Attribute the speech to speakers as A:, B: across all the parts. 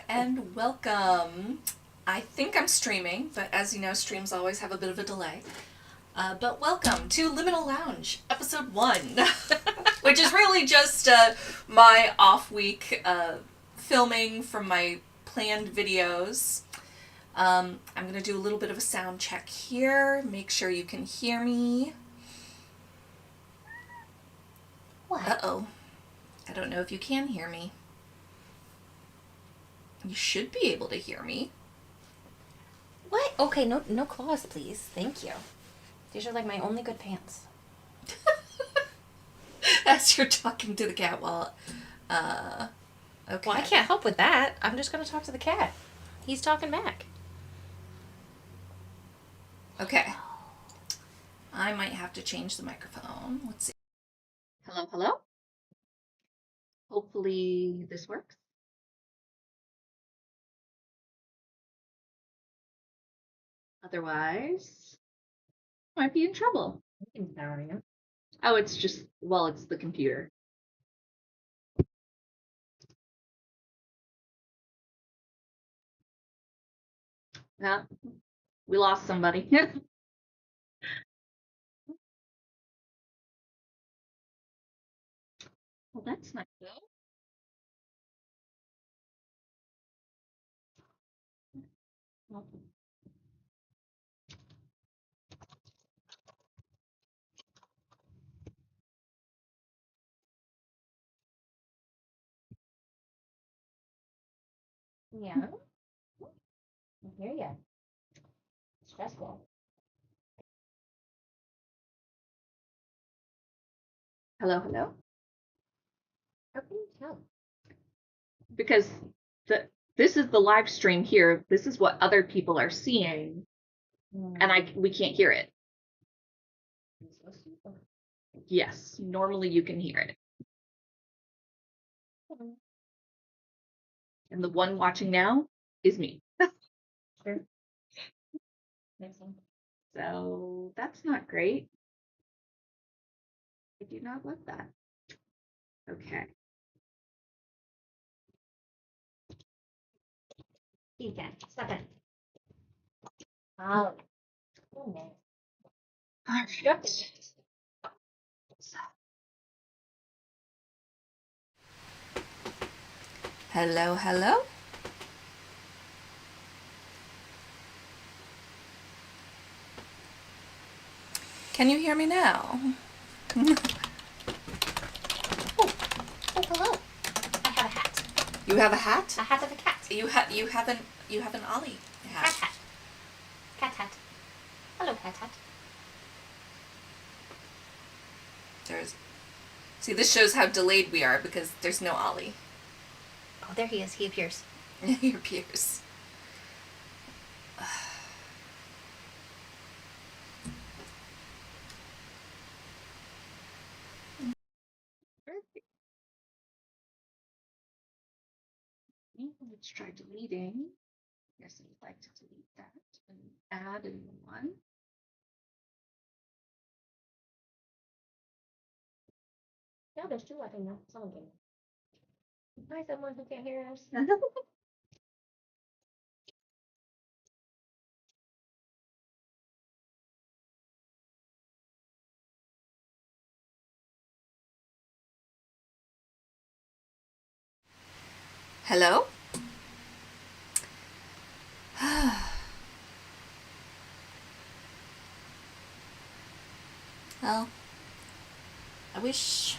A: and welcome. I think I'm streaming, but as you know, streams always have a bit of a delay. But welcome to Liminal Lounge, episode 1, which is really just my off week filming from my planned videos. I'm going to do a little bit of a sound check here, make sure you can hear me.
B: What?
A: Uh-oh. I don't know if you can hear me. You should be able to hear me.
B: What? Okay, no claws, please. Thank you. These are like my only good pants.
A: As you're talking to the cat while, okay.
B: Well, I can't help with that. I'm just gonna talk to the cat. He's talking back.
A: Okay. I might have to change the microphone. Let's see. Hello, hello? Hopefully this works. Otherwise, might be in trouble. Oh, it's just, well, it's the computer. Yeah, we lost somebody. Well, that's not good.
B: Yeah. I hear ya. Stressful.
A: Hello, hello?
B: How can you tell?
A: Because this is the live stream here. This is what other people are seeing, and we can't hear it. Yes, normally you can hear it. And the one watching now is me.
B: Sure. Makes sense.
A: So that's not great. I do not want that. Okay.
B: You can. Stop it. Oh.
A: All right. Hello, hello. Can you hear me now?
B: Oh, hello. I have a hat.
A: You have a hat?
B: A hat of a cat.
A: You have an Ollie hat.
B: Cat hat. Cat hat. Hello, cat hat.
A: See, this shows how delayed we are because there's no Ollie.
B: Oh, there he is. He appears.
A: He appears. Let's try deleting. Yes, I'd like to delete that and add a new one.
B: Yeah, there's two. I think now. Someone can. Hi, someone who can't hear us.
A: Hello? Well, I wish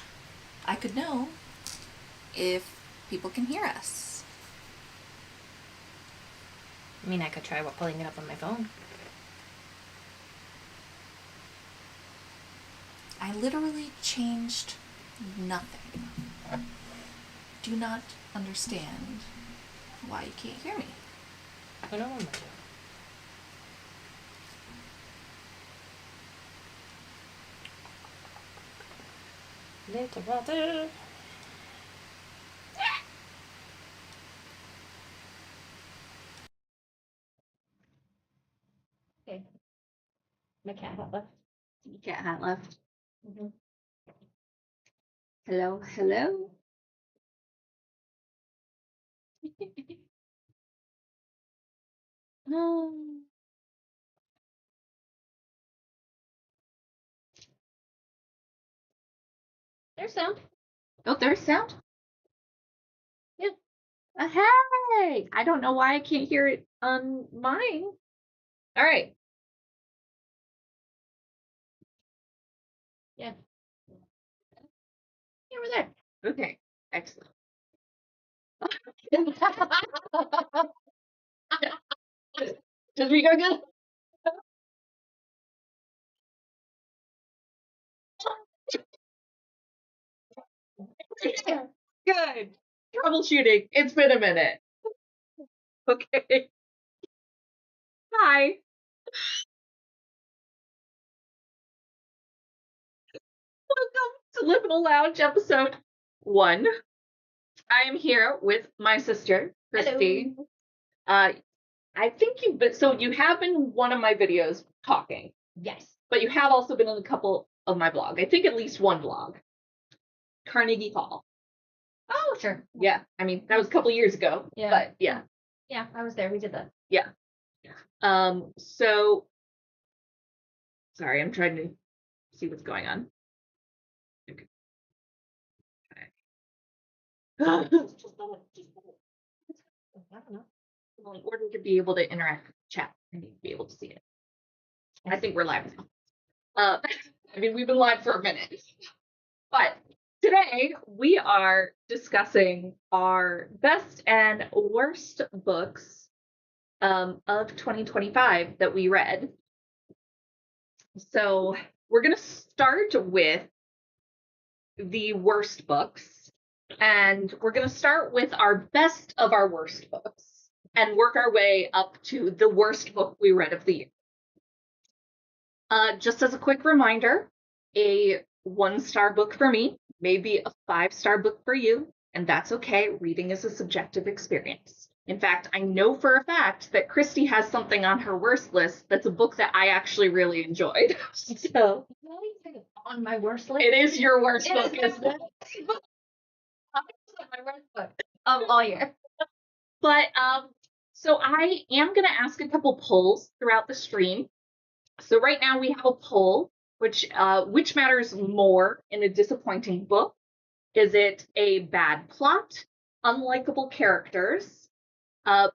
A: I could know if people can hear us.
B: I mean, I could try pulling it up on my phone.
A: I literally changed nothing. Do not understand why you can't hear me.
B: I don't want to. Literati. Okay. My cat hat left.
A: Cat hat left.
B: Mm-hmm.
A: Hello, hello.
B: There's sound.
A: Oh, there's sound?
B: Yeah.
A: Hey! I don't know why I can't hear it on mine. All right.
B: Yeah.
A: Over there. Okay. Excellent. Did we go good? Good. Troubleshooting. It's been a minute. Okay. Hi. Welcome to Liminal Lounge episode 1. I am here with my sister, Christi.
B: Hello.
A: I think you have been in one of my videos talking,
B: Yes.
A: but you have also been in a couple of my blog. I think at least one blog. Carnegie Hall.
B: Oh, sure.
A: Yeah, I mean, that was a couple years ago.
B: Yeah.
A: But yeah.
B: Yeah, I was there. We did that.
A: Yeah. So sorry, I'm trying to see what's going on. Okay. I don't know. Well, in order to be able to interact with the chat, I need to be able to see it. I think we're live now. I mean, we've been live for a minute. But today we are discussing our best and worst books of 2025 that we read. So we're going to start with the worst books, and we're going to start with our best of our worst books and work our way up to the worst book we read of the year. Just as a quick reminder, a 1-star book for me may be a 5-star book for you, and that's okay. Reading is a subjective experience. In fact, I know for a fact that Christi has something on her worst list that's a book that I actually really enjoyed. So
B: on my worst list.
A: it is your worst book, isn't it?
B: My worst book of all year.
A: But so I am gonna ask a couple polls throughout the stream. So right now we have a poll, which matters more in a disappointing book? Is it a bad plot, unlikable characters,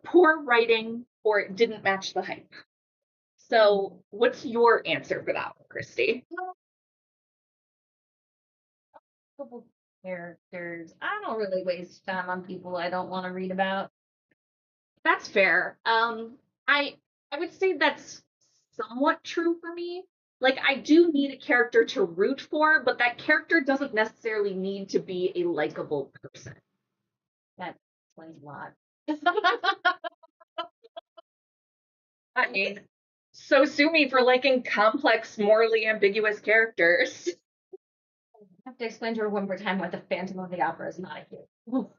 A: poor writing, or it didn't match the hype? So what's your answer for that, Christi?
B: Couple characters. I don't really waste time on people I don't want to read about.
A: That's fair. I would say that's somewhat true for me. Like, I do need a character to root for, but that character doesn't necessarily need to be a likable person.
B: That explains a lot.
A: I mean, so sue me for liking complex, morally ambiguous characters.
B: I have to explain to her one more time why the Phantom of the Opera is not a hero.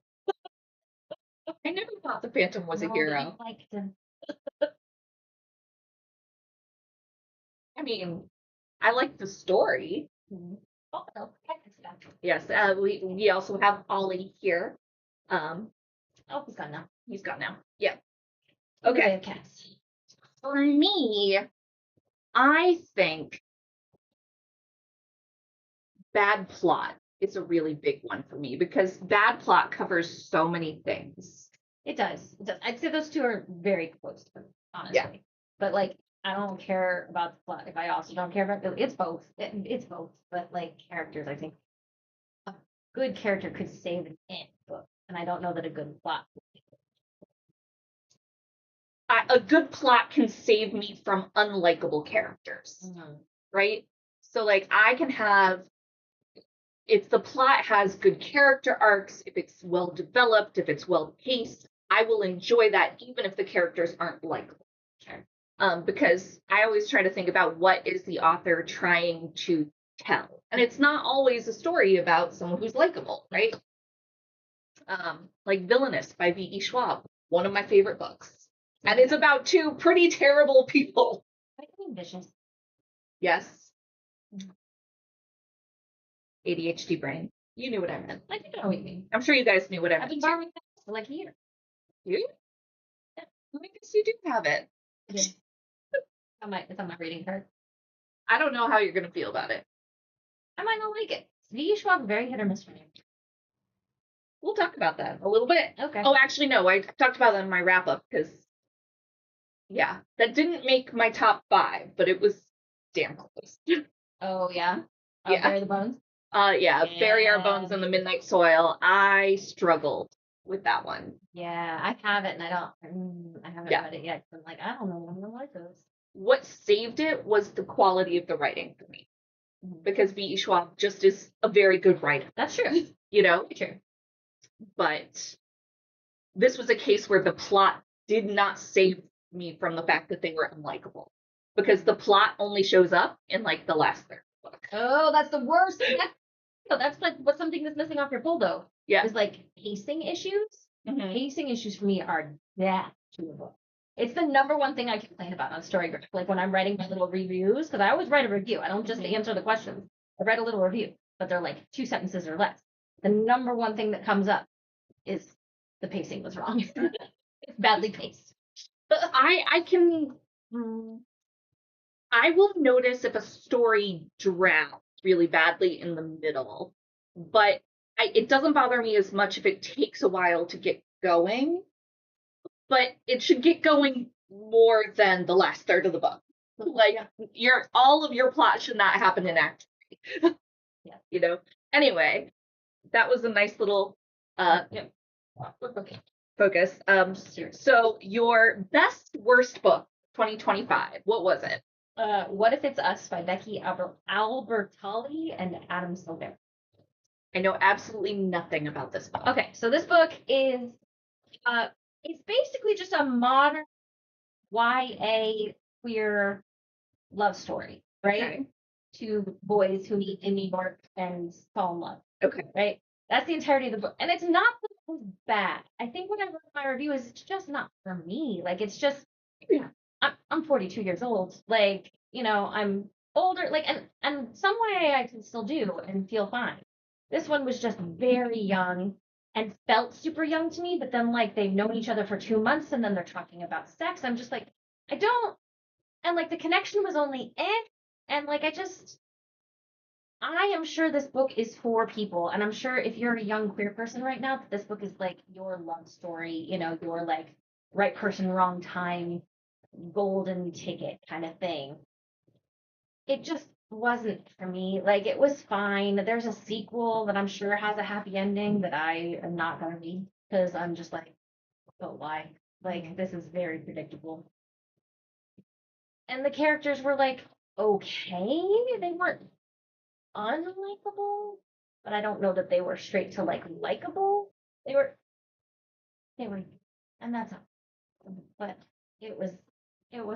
A: I never thought the Phantom was a hero.
B: I liked him.
A: I mean, I like the story.
B: Oh, no,
A: Yes, we also have Ollie here.
B: oh, he's gone now.
A: He's gone now. Yeah.
B: Okay.
A: Okay.
B: Cats.
A: For me, I think bad plot is a really big one for me because bad plot covers so many things.
B: It does. It does. I'd say those two are very close to me, honestly.
A: Yeah.
B: But like, I don't care about the plot. If I also don't care about it's both. It's both. But like characters, I think a good character could save an end book, and I don't know that a good plot.
A: A good plot can save me from unlikable characters, right? So like I can have, if the plot has good character arcs, if it's well developed, if it's well paced, I will enjoy that even if the characters aren't likable.
B: Sure.
A: Because I always try to think about what is the author trying to tell. And it's not always a story about someone who's likable, right? Like Villainous by V.E. Schwab, one of my favorite books. And it's about 2 pretty terrible people.
B: I mean, vicious.
A: Yes. ADHD brain. You knew what I meant.
B: I think I know what you mean.
A: I'm sure you guys knew what I
B: I've
A: meant.
B: been borrowing that for like a year.
A: You? Yeah. I guess you do have it.
B: Yeah. It's on my reading card.
C: I don't know how you're gonna feel about it.
B: I might not like it. V. Schwab, very hit or miss for me.
C: We'll talk about that a little bit.
B: Okay.
C: Oh, actually, no. I talked about that in my wrap up because, yeah, that didn't make my top 5, but it was damn close.
B: Oh, yeah?
C: Yeah.
B: Bury the Bones?
C: Yeah, Bury Our
B: Yeah.
C: Bones in the Midnight Soil. I struggled with that one.
B: Yeah, I have it, and I haven't
C: Yeah.
B: read it yet. 'Cause I'm like, I don't know, I'm gonna like this.
C: What saved it was the quality of the writing for me. Because V.E. Schwab just is a very good writer.
B: That's true.
C: You know?
B: True.
C: But this was a case where the plot did not save me from the fact that they were unlikable. Because the plot only shows up in like the last third of the book.
B: Oh, that's the worst. That's like what's something that's missing off your pull though.
C: Yeah.
B: Is like pacing issues.
C: Mm-hmm.
B: Pacing issues for me are death to a book. It's the number one thing I complain about on Storygraph. Like when I'm writing my little reviews, because I always write a review. I don't just answer the questions. I write a little review, but they're like 2 sentences or less. The number one thing that comes up is the pacing was wrong. It's badly paced.
C: I will notice if a story drags really badly in the middle, but it doesn't bother me as much if it takes a while to get going, but it should get going more than the last third of the book. Like all of your plot should not happen in Act 3.
B: Yeah.
C: You know? Anyway, that was a nice little focus. So your best worst book 2025, what was it?
B: What If It's Us by Becky Albertalli and Adam Silver.
C: I know absolutely nothing about this book.
B: Okay, so this book is it's basically just a modern YA queer love story, right?
C: Okay.
B: 2 boys who meet in New York and fall in love.
C: Okay.
B: Right? That's the entirety of the book. And it's not that it was bad. I think what I wrote in my review is it's just not for me. Like it's just I'm 42 years old. Like, you know, I'm older, like and some way I can still do and feel fine. This one was just very young and felt super young to me, but then like they've known each other for 2 months and then they're talking about sex. I'm just like, I don't, and like the connection was only and like I am sure this book is for people, and I'm sure if you're a young queer person right now, that this book is like your love story, you know, your like right person, wrong time, golden ticket kind of thing. It just wasn't for me. Like it was fine. There's a sequel that I'm sure has a happy ending that I am not gonna read because I'm just like, but why? Like this is very predictable. And the characters were like okay. They weren't unlikable, but I don't know that they were straight to like likable. They were, and that's all. But it was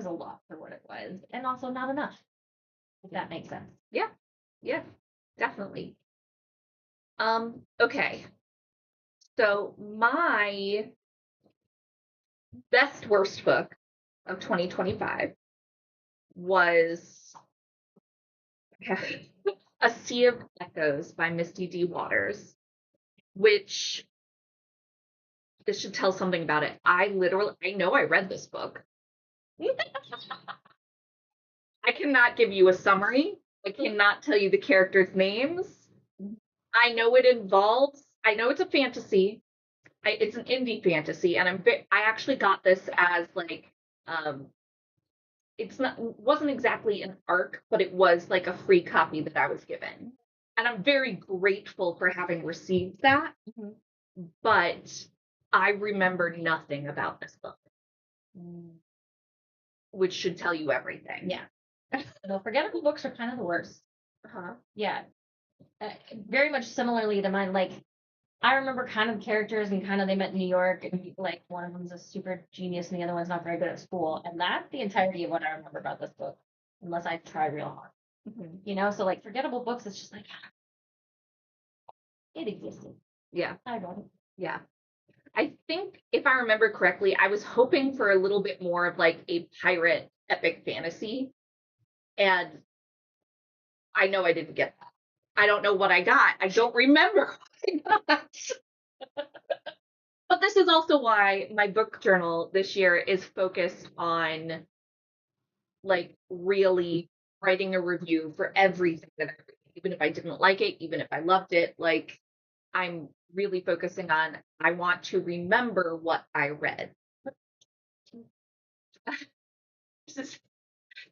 B: a lot for what it was, and also not enough. If that makes sense.
C: Yeah, definitely. Okay. So my best worst book of 2025 was A Sea of Echoes by Misty D. Waters, which this should tell something about it. I know I read this book. I cannot give you a summary. I cannot tell you the characters' names. I know it's a fantasy. It's an indie fantasy, and I actually got this as like, wasn't exactly an ARC, but it was like a free copy that I was given. And I'm very grateful for having received that. Mm-hmm. But I remember nothing about this book. Which should tell you everything.
B: Yeah. No, forgettable books are kind of the worst.
C: Uh-huh.
B: Yeah. Very much similarly to mine. Like, I remember kind of characters and kind of they met in New York, and like one of them's a super genius and the other one's not very good at school. And that's the entirety of what I remember about this book, unless I try real hard. Mm-hmm. You know, so like forgettable books, it's just like, it existed.
C: Yeah.
B: I wrote it.
C: Yeah. I think if I remember correctly, I was hoping for a little bit more of like a pirate epic fantasy. And I know I didn't get that. I don't know what I got. I don't remember what I got. But this is also why my book journal this year is focused on like really writing a review for everything that I read, even if I didn't like it, even if I loved it. Like I'm really focusing on I want to remember what I read. This is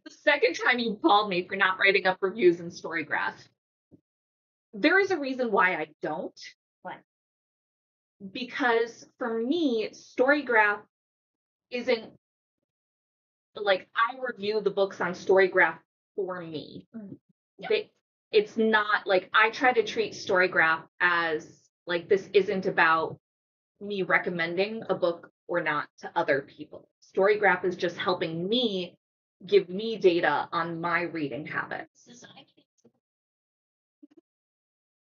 C: the second time you called me for not writing up reviews in Storygraph. There is a reason why I don't.
B: What?
C: Because for me, Storygraph isn't like I review the books on Storygraph for me.
B: Yeah.
C: It's not like I try to treat Storygraph as like this isn't about me recommending a book or not to other people. Storygraph is just helping me give me data on my reading habits.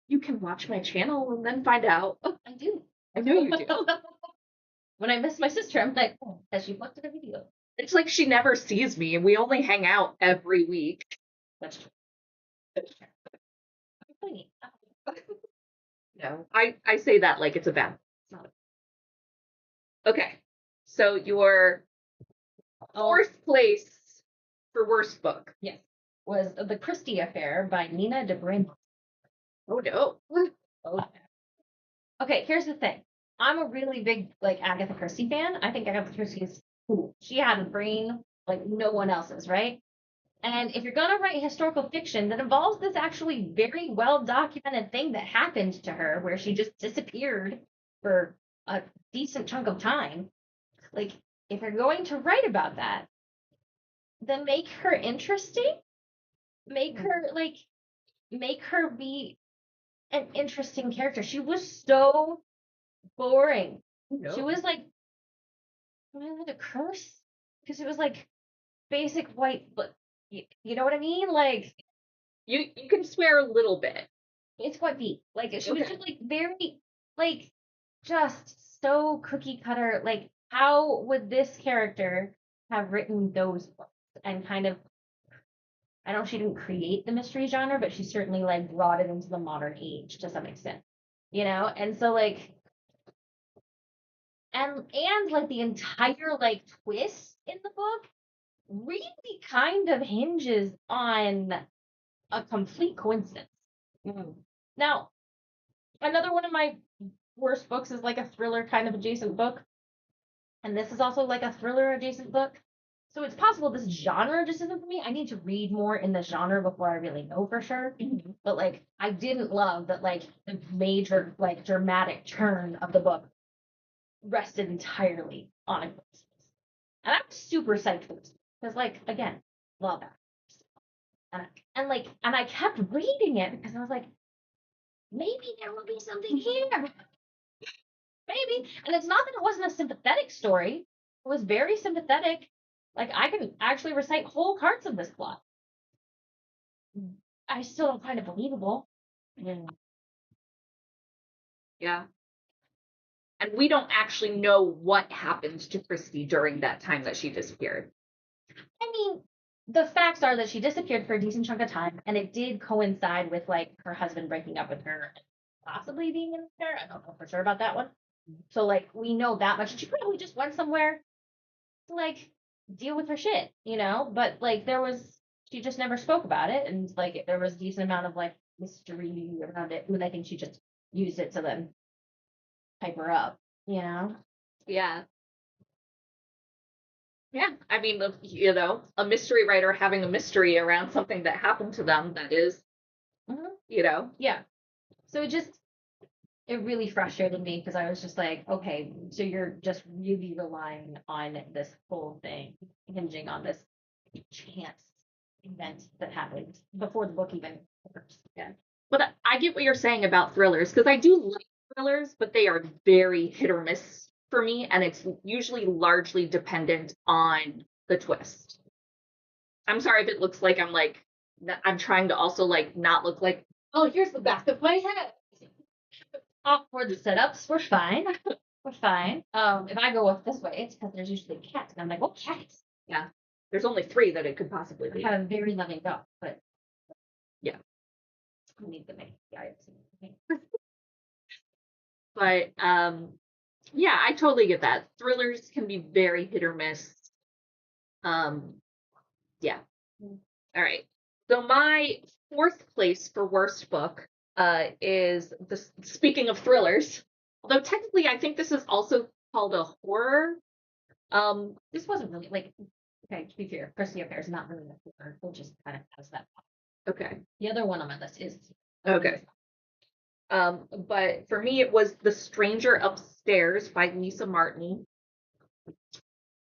C: You can watch my channel and then find out.
B: I do.
C: I know you do.
B: When I miss my sister, I'm like, oh, has she posted a video?
C: It's like she never sees me and we only hang out every week.
B: That's true. That's true. Funny.
C: No, I say that like it's a bad. It's not. Okay, so your fourth place for worst book.
B: Yes. Was The Christi Affair by Nina Dobrev.
C: Oh no.
B: Oh. Okay, here's the thing. I'm a really big like Agatha Christie fan. I think Agatha Christie is cool. She had a brain like no one else's, right? And if you're gonna write historical fiction that involves this actually very well documented thing that happened to her, where she just disappeared for a decent chunk of time, like if you're going to write about that, then make her interesting. Make her be an interesting character. She was so boring.
C: No.
B: She was like, I mean, a curse because it was like basic white, but you know what I mean? Like
C: You can swear a little bit.
B: it's white beat. Like she was
C: Okay.
B: just like very like just so cookie cutter. Like how would this character have written those books and kind of I know she didn't create the mystery genre, but she certainly like brought it into the modern age to some extent. You know? And so like and like the entire like twist in the book really kind of hinges on a complete coincidence. Now, another one of my worst books is like a thriller kind of adjacent book, and this is also like a thriller adjacent book. So it's possible this genre just isn't for me. I need to read more in the genre before I really know for sure. But like, I didn't love that like the major like dramatic turn of the book rested entirely on a coincidence. And I'm super psyched for this because, like, again, love that. And I kept reading it because I was like, maybe there will be something here. Maybe. And it's not that it wasn't a sympathetic story. It was very sympathetic. Like I can actually recite whole parts of this plot. I still don't find it believable.
C: Yeah. And we don't actually know what happened to Christy during that time that she disappeared.
B: I mean, the facts are that she disappeared for a decent chunk of time, and it did coincide with like her husband breaking up with her, and possibly being in there. I don't know for sure about that one. So like we know that much. She probably just went somewhere to like deal with her shit, you know. But like she just never spoke about it, and like there was a decent amount of like mystery around it. And I think she just used it to then hype her up, you know.
C: Yeah. Yeah. I mean, you know, a mystery writer having a mystery around something that happened to them that is, you know.
B: Yeah. So it really frustrated me because I was just like, okay, so you're just really relying on this whole thing hinging on this chance event that happened before the book even occurs.
C: Yeah. But I get what you're saying about thrillers because I do like thrillers, but they are very hit or miss for me, and it's usually largely dependent on the twist. I'm sorry if it looks like I'm trying to also like not look like, oh, here's the back of my head.
B: Awkward setups, we're fine. We're fine. If I go with this way, it's because there's usually cats, and I'm like, what cats?
C: Yeah. There's only 3 that it could possibly
B: I
C: be.
B: have a very loving dog, but
C: yeah,
B: I need to make the items.
C: But yeah, I totally get that. Thrillers can be very hit or miss. Yeah. All right. So my fourth place for worst book is speaking of thrillers. Although technically I think this is also called a horror.
B: This wasn't really like, okay, to be fair, Christi Affair is not really a horror. We'll just kind of has that.
C: Okay.
B: The other one on my list is.
C: Okay. But for me, it was The Stranger Upstairs by Lisa Martin.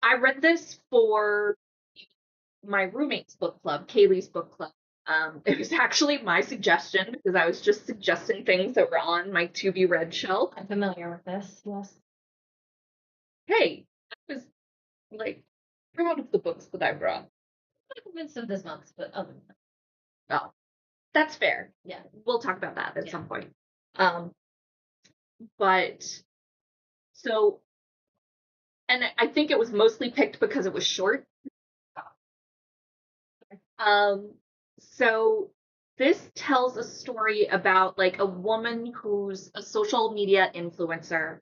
C: I read this for my roommate's book club, Kaylee's book club. It was actually my suggestion because I was just suggesting things that were on my to be read shelf.
B: I'm familiar with this, yes.
C: Hey, I was like proud of the books that I brought.
B: I'm not convinced of this month, but other than that.
C: Oh, that's fair.
B: Yeah.
C: We'll talk about that at
B: Yeah.
C: some point. But so, and I think it was mostly picked because it was short. So this tells a story about like a woman who's a social media influencer,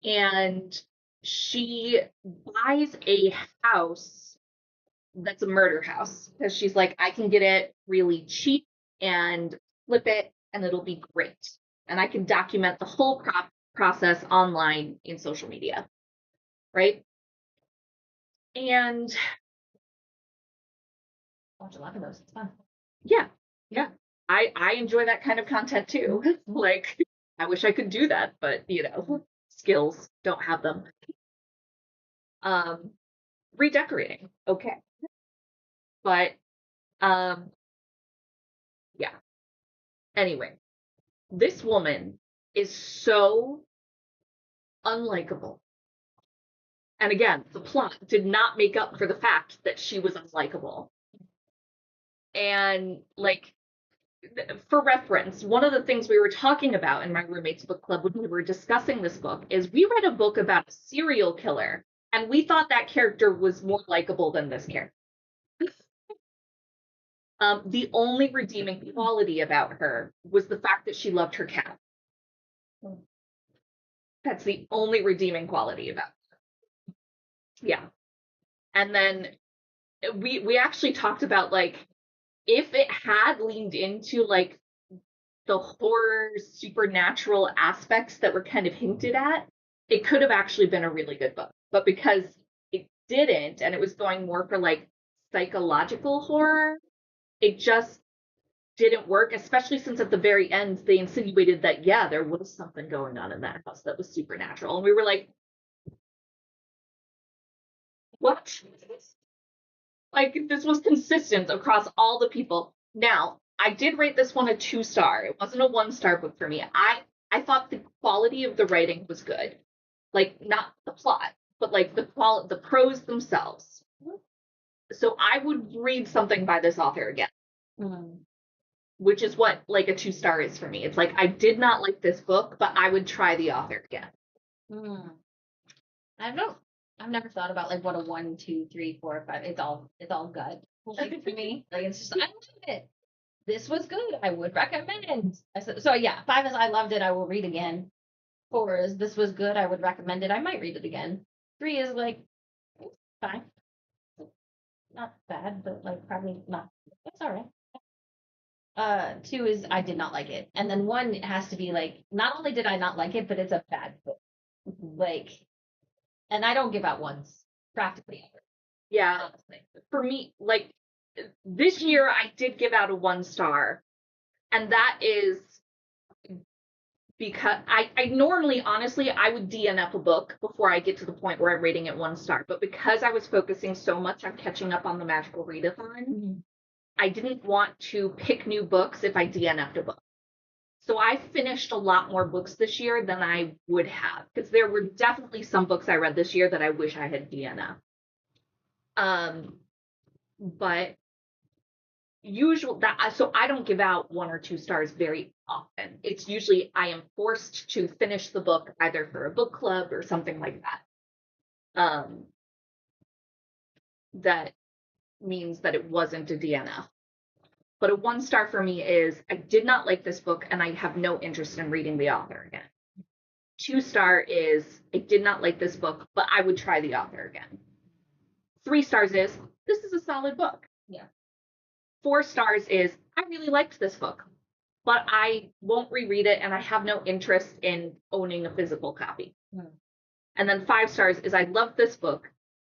C: and she buys a house that's a murder house because she's like, I can get it really cheap and flip it and it'll be great. And I can document the whole process online in social media. Right? And
B: Watch a lot of those. It's fun.
C: yeah. I enjoy that kind of content too. Like, I wish I could do that, but skills, don't have them. Redecorating, okay. But yeah. Anyway, this woman is so unlikable. And again, the plot did not make up for the fact that she was unlikable. And like, for reference, one of the things we were talking about in my roommate's book club when we were discussing this book is we read a book about a serial killer, and we thought that character was more likable than this character. The only redeeming quality about her was the fact that she loved her cat. That's the only redeeming quality about her. Yeah. And then we actually talked about like if it had leaned into like the horror supernatural aspects that were kind of hinted at, it could have actually been a really good book. But because it didn't, and it was going more for like psychological horror, it just didn't work, especially since at the very end they insinuated that, yeah, there was something going on in that house that was supernatural. And we were like, what? Like, this was consistent across all the people. Now, I did rate this one a 2-star. It wasn't a 1-star book for me. I thought the quality of the writing was good. Like, not the plot, but like the prose themselves. So I would read something by this author again. Which is what like a 2-star is for me. It's like I did not like this book, but I would try the author again.
B: I've never thought about like what a 1, 2, 3, 4, 5. It's all good. Like, for me, like it's just I loved it. This was good. I would recommend. So yeah, 5 is I loved it. I will read again. 4 is this was good. I would recommend it. I might read it again. 3 is like fine, not bad, but like probably not. That's all right. 2 is I did not like it, and then 1 has to be like not only did I not like it, but it's a bad book. Like, and I don't give out 1s practically ever.
C: Yeah,
B: Honestly.
C: for me, like this year I did give out a 1-star, and that is because I normally, honestly, I would DNF a book before I get to the point where I'm rating it 1-star. But because I was focusing so much on catching up on the Magical Readathon, I didn't want to pick new books if I DNF'd a book. So I finished a lot more books this year than I would have, because there were definitely some books I read this year that I wish I had DNF'd. But so I don't give out 1 or 2 stars very often. It's usually I am forced to finish the book either for a book club or something like that. That means that it wasn't a DNF. But a 1-star for me is I did not like this book and I have no interest in reading the author again. 2-star is I did not like this book, but I would try the author again. 3 stars is this is a solid book.
B: Yeah.
C: 4 stars is, I really liked this book, but I won't reread it and I have no interest in owning a physical copy.
B: Hmm.
C: And then 5 stars is, I love this book.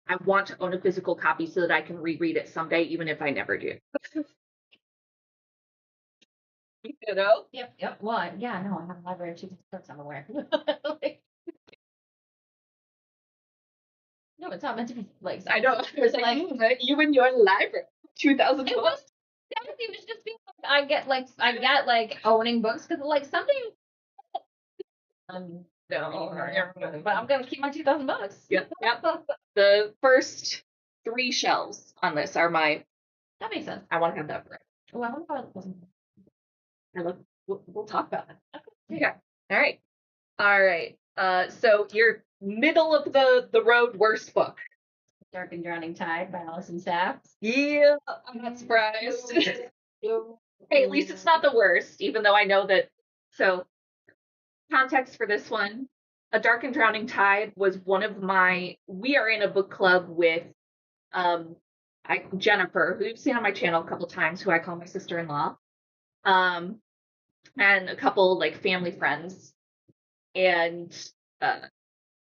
C: I want to own a physical copy so that I can reread it someday, even if I never do. You know?
B: Yep. Well, yeah, no, I have a library of cheap books. I'm aware. Like, no, it's not meant to be like.
C: I know. I was like, you and your library. 2000
B: It
C: books.
B: it was just being like, I get like owning books because like something. No, but I'm gonna keep my 2,000 bucks.
C: Yep. The first 3 shelves on this are my.
B: That makes sense.
C: I want to have that forever.
B: Oh, I wonder if I wasn't.
C: We'll talk about that. Okay. All right. So your middle of the road worst book.
B: Dark and Drowning Tide by Allison Safts.
C: Yeah, I'm not surprised. Hey, at least it's not the worst, even though I know that. So, context for this one: A Dark and Drowning Tide was one of my. We are in a book club with, Jennifer, who you've seen on my channel a couple times, who I call my sister-in-law, and a couple like family friends, and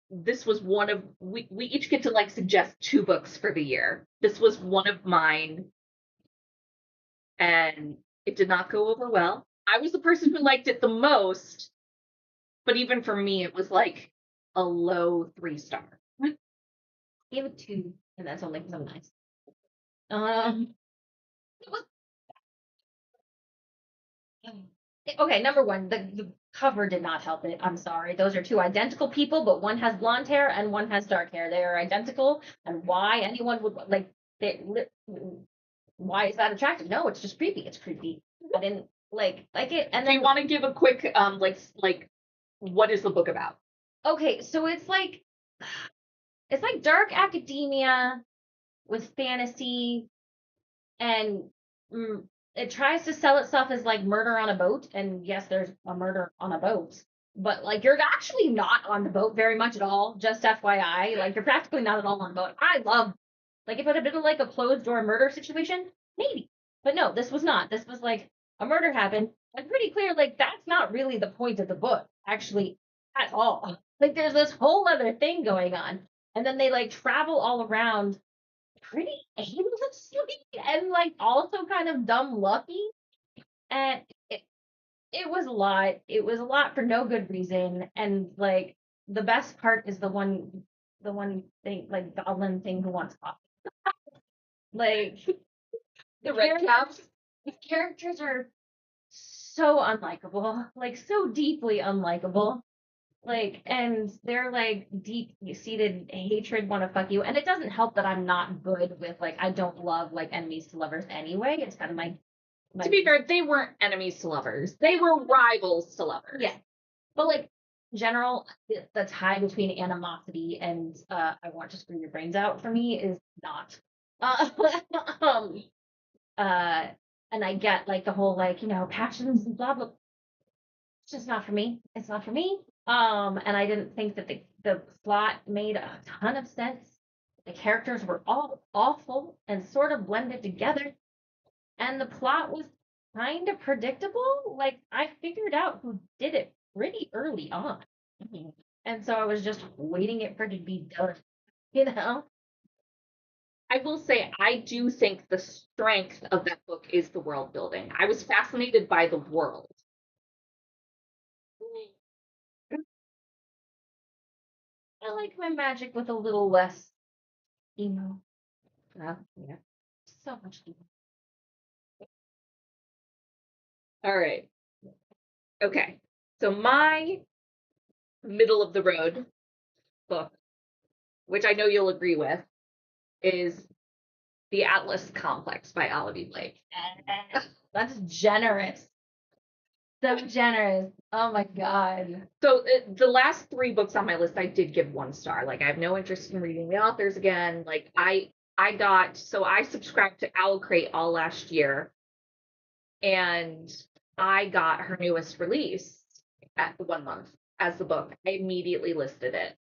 C: this was one of we each get to like suggest 2 books for the year. This was one of mine, and it did not go over well. I was the person who liked it the most, but even for me, it was like a low 3 star.
B: Give it 2, and that's only because I'm nice. It was okay. Number one, the cover did not help it. I'm sorry. Those are 2 identical people, but one has blonde hair and one has dark hair. They are identical, and why anyone would like why is that attractive? No, it's just creepy. It's creepy. I didn't like it. And
C: Do you
B: then
C: want to give a quick like what is the book about?
B: okay, so it's like dark academia with fantasy, and it tries to sell itself as like murder on a boat. And yes, there's a murder on a boat, but like you're actually not on the boat very much at all. Just FYI, like you're practically not at all on the boat. I love like if it had been like a closed door murder situation, maybe, but no, this was not. This was like a murder happened, and pretty clear like that's not really the point of the book actually at all. Like there's this whole other thing going on, and then they like travel all around pretty aimlessly and like also kind of dumb lucky. And it was a lot. It was a lot for no good reason. And like the best part is the one thing, like goblin thing who wants coffee. Like
C: The red caps.
B: the characters are so unlikable, like so deeply unlikable. Like, and they're like deep seated hatred want to fuck you. And it doesn't help that I'm not good with like I don't love like enemies to lovers anyway. It's kind of my
C: To be fair, they weren't enemies to lovers. They were rivals to lovers.
B: yeah. But like general the tie between animosity and I want to screw your brains out for me is not. Um and I get like the whole like, passions and blah blah. It's just not for me. It's not for me. And I didn't think that the plot made a ton of sense. The characters were all awful and sort of blended together. And the plot was kind of predictable. Like I figured out who did it pretty early on. And so I was just waiting it for it to be done. You know?
C: I will say, I do think the strength of that book is the world building. I was fascinated by the world.
B: I like my magic with a little less emo.
C: Yeah.
B: So much emo.
C: All right. Okay. So my middle of the road book, which I know you'll agree with, is The Atlas Complex by Olivia Blake.
B: That's generous. So generous. Oh my god.
C: So the last 3 books on my list, I did give 1 star. Like I have no interest in reading the authors again. Like I subscribed to Owl Crate all last year, and I got her newest release at 1 month as the book. I immediately listed it,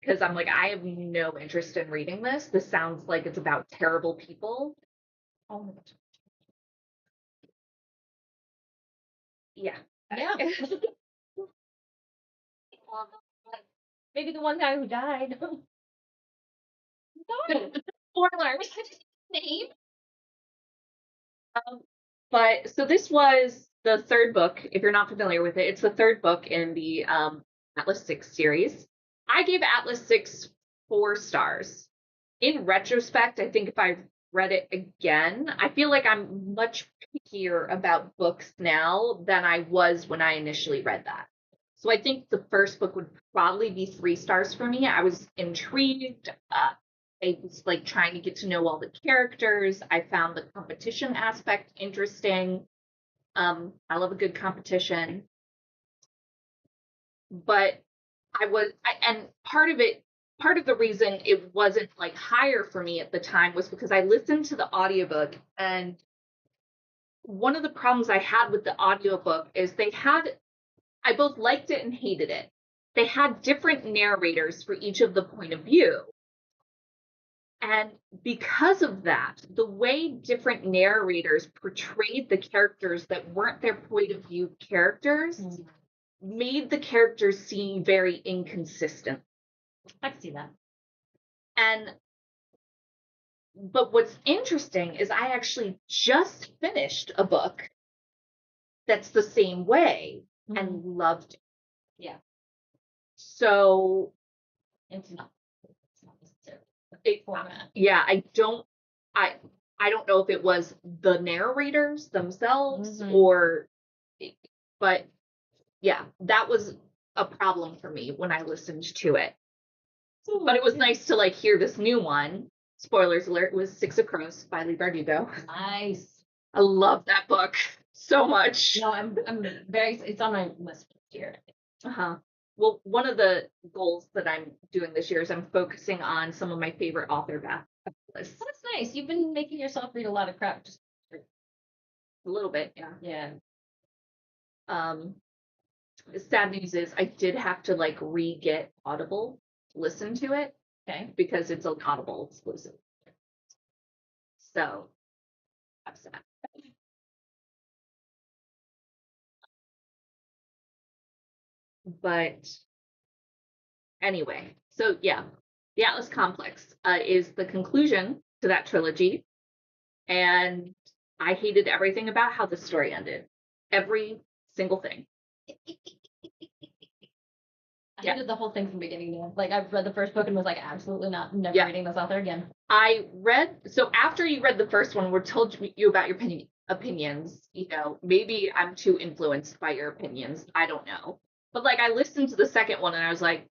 C: because I'm like, I have no interest in reading this. This sounds like it's about terrible people.
B: Oh my gosh.
C: Yeah.
B: Yeah. Maybe the one guy who died. Spoilers. Name.
C: But so this was the third book. If you're not familiar with it, it's the third book in the Atlas 6 series. I gave Atlas 6 4 stars. In retrospect, I think if I read it again, I feel like I'm much pickier about books now than I was when I initially read that. So I think the first book would probably be 3 stars for me. I was intrigued. I was like trying to get to know all the characters. I found the competition aspect interesting. I love a good competition. But and part of the reason it wasn't like higher for me at the time was because I listened to the audiobook, and one of the problems I had with the audiobook is I both liked it and hated it. They had different narrators for each of the point of view. And because of that, the way different narrators portrayed the characters that weren't their point of view characters made the characters seem very inconsistent.
B: I can see that.
C: But what's interesting is I actually just finished a book that's the same way and loved it.
B: Yeah.
C: So
B: it's not necessarily
C: format. Yeah, I don't know if it was the narrators themselves but yeah, that was a problem for me when I listened to it. But it was nice to like hear this new one. Spoilers alert, was Six of Crows by Lee Bardugo.
B: Nice.
C: I love that book so much.
B: No, I'm very. It's on my list this year.
C: Well, one of the goals that I'm doing this year is I'm focusing on some of my favorite author lists.
B: That's nice. You've been making yourself read a lot of crap. Just
C: a little bit, yeah.
B: Yeah.
C: The sad news is I did have to like re-get Audible to listen to it.
B: Okay.
C: Because it's an Audible exclusive. So I'm sad. But anyway, so yeah, the Atlas Complex is the conclusion to that trilogy. And I hated everything about how the story ended. Every single thing.
B: I hated the whole thing from beginning to end. Like, I've read the first book and was like, absolutely not, never reading this author again.
C: So after you read the first one, we're told you about your opinions. You know, maybe I'm too influenced by your opinions. I don't know. But like, I listened to the second one and I was like,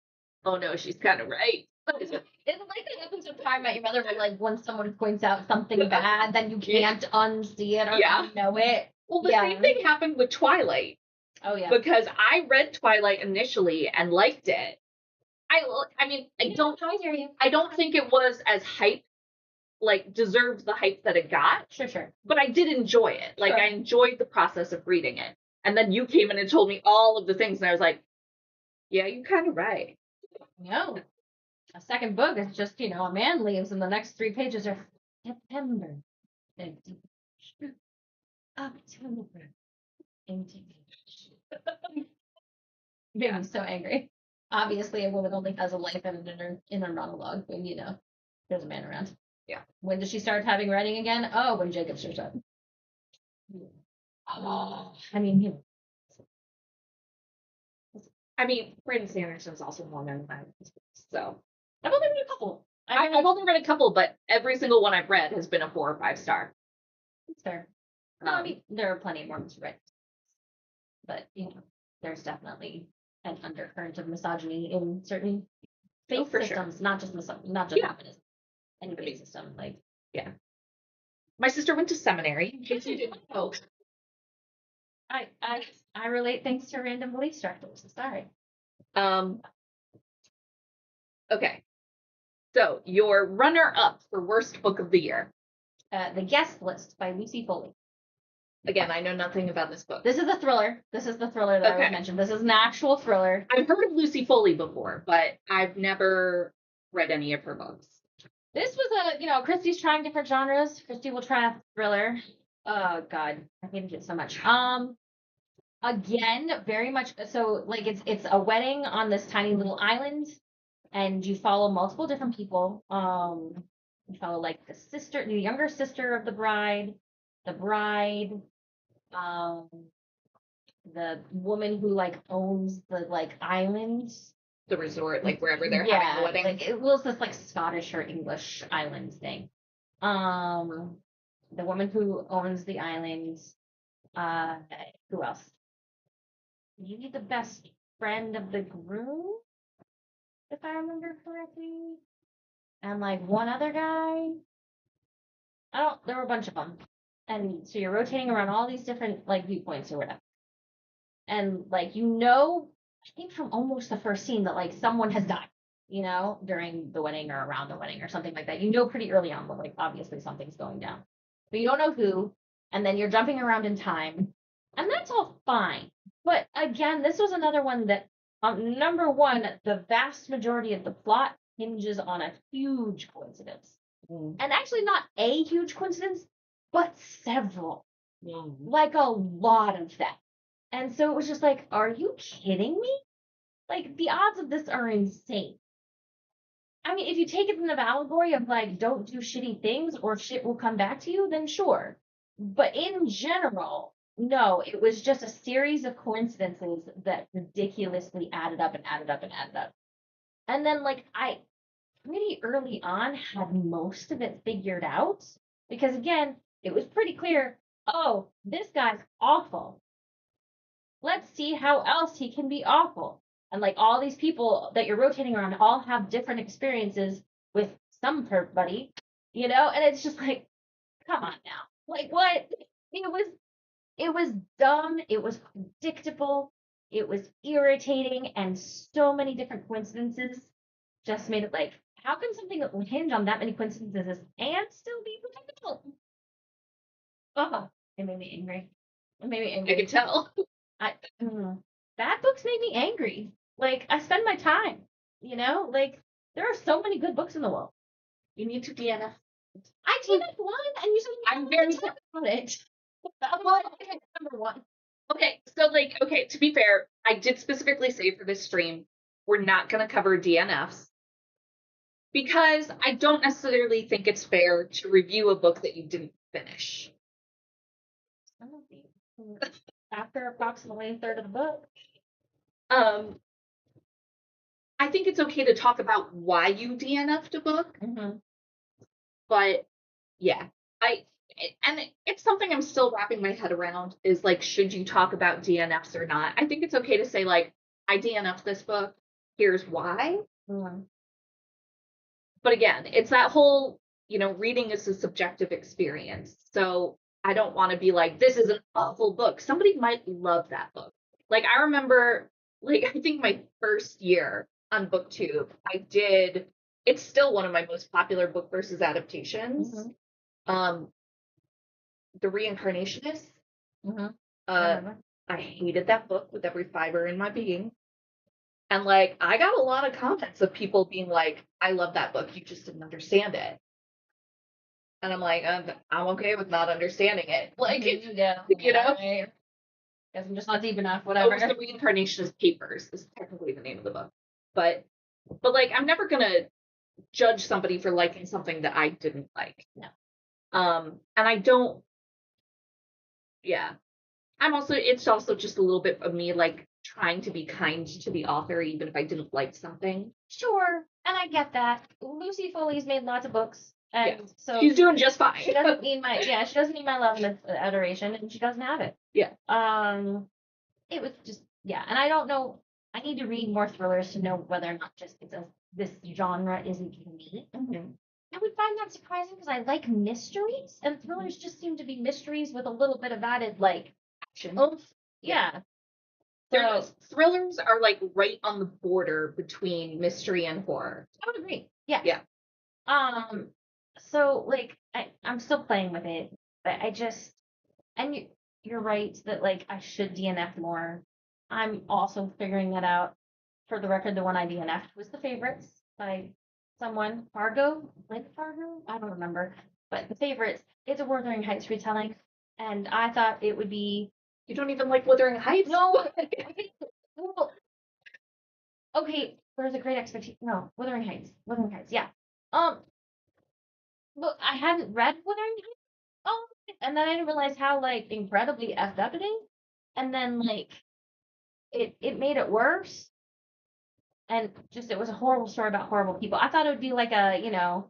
C: oh no, she's kind of right.
B: It's like that happens with How I Met Your Mother, where like when someone points out something bad, then you can't unsee it or know it.
C: Well, the same thing happened with Twilight.
B: Oh yeah.
C: Because I read Twilight initially and liked it. I mean, I don't think it was as hype, like deserved the hype that it got.
B: Sure.
C: But I did enjoy it. Like I enjoyed the process of reading it. And then you came in and told me all of the things, and I was like, yeah, you're kind of right.
B: No. A second book is just, a man leaves and the next 3 pages are September. October. Made me so angry. Obviously, a woman only has a life in her monologue when, there's a man around.
C: Yeah.
B: When does she start having writing again? Oh, when Jacob shows up.
C: Brandon Sanderson's also Mormon, so.
B: I've only read a couple.
C: I've only read a couple, but every single one I've read has been a 4 or 5 star.
B: That's fair. No, there are plenty of Mormons who write. But, there's definitely an undercurrent of misogyny in certain faith systems, not just Mormonism. Any faith system,
C: My sister went to seminary, in case you didn't know.
B: I relate things to random belief structures. Sorry.
C: Okay. So, your runner-up for worst book of the year.
B: The Guest List by Lucy Foley.
C: Again, I know nothing about this book.
B: This is a thriller. This is the thriller that I
C: Okay.
B: was mentioned. This is an actual thriller.
C: I've heard of Lucy Foley before, but I've never read any of her books.
B: This was Christy's trying different genres. Christy will try a thriller. Oh God, I hated it so much. Again, very much so. Like it's a wedding on this tiny little island, and you follow multiple different people. You follow like the younger sister of the bride, um, the woman who like owns the like island.
C: The resort, like wherever they're having the wedding.
B: Like it was this like Scottish or English island thing. The woman who owns the island. Who else? Maybe the best friend of the groom, if I remember correctly. And like one other guy. There were a bunch of them. And so you're rotating around all these different like viewpoints or whatever. And like, I think from almost the first scene that like someone has died, during the wedding or around the wedding or something like that. Pretty early on, but like obviously something's going down. But you don't know who. And then you're jumping around in time. And that's all fine. But again, this was another one that, number one, the vast majority of the plot hinges on a huge coincidence. And actually not a huge coincidence, but several. Like a lot of them. And so it was just like, are you kidding me? Like, the odds of this are insane. I mean, if you take it in the allegory of like, don't do shitty things or shit will come back to you, then sure. But in general, no, it was just a series of coincidences that ridiculously added up and added up and added up. And then, like, I pretty early on had most of it figured out because, again, it was pretty clear, oh, this guy's awful. Let's see how else he can be awful. And, like, all these people that you're rotating around all have different experiences with somebody, and it's just like, come on now. Like, what? It was dumb, it was predictable, it was irritating, and so many different coincidences just made it like, how can something hinge on that many coincidences and still be predictable? Oh, it made me angry.
C: I can tell.
B: Bad books made me angry. Like, I spend my time, like, there are so many good books in the world.
C: You need to DNF.
B: I DNF one, and you said
C: I'm very
B: proud about it. Okay, number one.
C: Okay, to be fair, I did specifically say for this stream, we're not going to cover DNFs because I don't necessarily think it's fair to review a book that you didn't finish.
B: After approximately a third of the book.
C: I think it's okay to talk about why you DNF'd a book, but yeah, it's something I'm still wrapping my head around is like, should you talk about DNFs or not? I think it's okay to say like, I DNF'd this book, here's why. But again, it's that whole, reading is a subjective experience. So I don't want to be like, this is an awful book. Somebody might love that book. Like, I remember, like, I think my first year on BookTube, it's still one of my most popular book versus adaptations. The Reincarnationist. I hated that book with every fiber in my being. And like, I got a lot of comments of people being like, I love that book, you just didn't understand it. And I'm like, I'm okay with not understanding it. Like,
B: Guess I'm just not deep enough, whatever.
C: The Reincarnationist Papers is technically the name of the book. But like, I'm never gonna judge somebody for liking something that I didn't like.
B: No.
C: And I don't, it's also just a little bit of me like trying to be kind to the author, even if I didn't like something.
B: Sure, and I get that. Lucy Foley's made lots of books, and so
C: she's doing just fine.
B: She doesn't need my love and adoration, and she doesn't have it.
C: Yeah.
B: It was just and I don't know. I need to read more thrillers to know whether or not just this genre isn't me. I would find that surprising because I like mysteries, and thrillers just seem to be mysteries with a little bit of added like
C: action.
B: Yeah.
C: So thrillers are like right on the border between mystery and horror.
B: I would agree. Yeah.
C: Yeah.
B: So like I'm still playing with it, but you're right that like I should DNF more. I'm also figuring that out. For the record, the one I DNF'd was The Favorites by someone, Fargo, Lynn Fargo? I don't remember. But The Favorites, it's a Wuthering Heights retelling, and I thought it would be
C: You don't even like Wuthering Heights?
B: no. Well, okay, there's a great expectation. No, Wuthering Heights. Wuthering Heights, yeah. But I hadn't read Wuthering Heights. Oh, and then I didn't realize how like incredibly effed up it is. And then like it made it worse. And just it was a horrible story about horrible people. I thought it would be like a,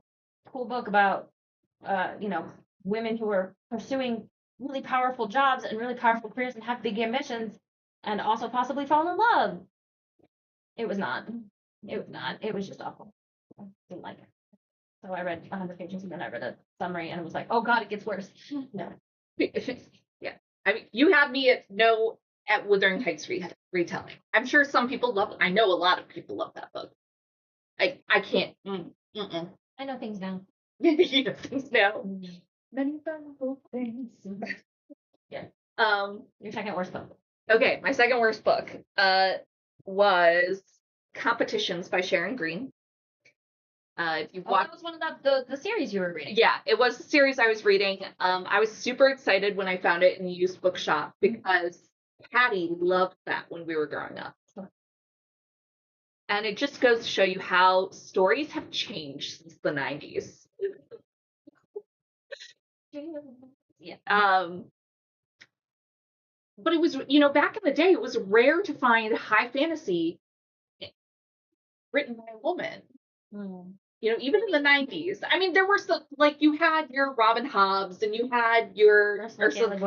B: cool book about women who are pursuing really powerful jobs and really powerful careers and have big ambitions and also possibly fall in love. It was not. It was not. It was just awful. I didn't like it. So I read 100 pages and then I read a summary and it was like, oh God, it gets worse. No.
C: Yeah. I mean, you had me at Wuthering Heights retelling. I'm sure some people love it. I know a lot of people love that book. I can't.
B: I know things now.
C: You know things now. Many valuable things.
B: Yeah. Your second worst book.
C: Okay, my second worst book was Competitions by Sharon Green. If you've watched,
B: that was one of the series you were reading.
C: yeah, it was a series I was reading. I was super excited when I found it in the used bookshop because Patty loved that when we were growing up. And it just goes to show you how stories have changed since the 90s.
B: Yeah.
C: But it was, back in the day, it was rare to find high fantasy written by a woman. Even in the 90s. I mean, there were some, like, you had your Robin Hobbs and you had your Ursula,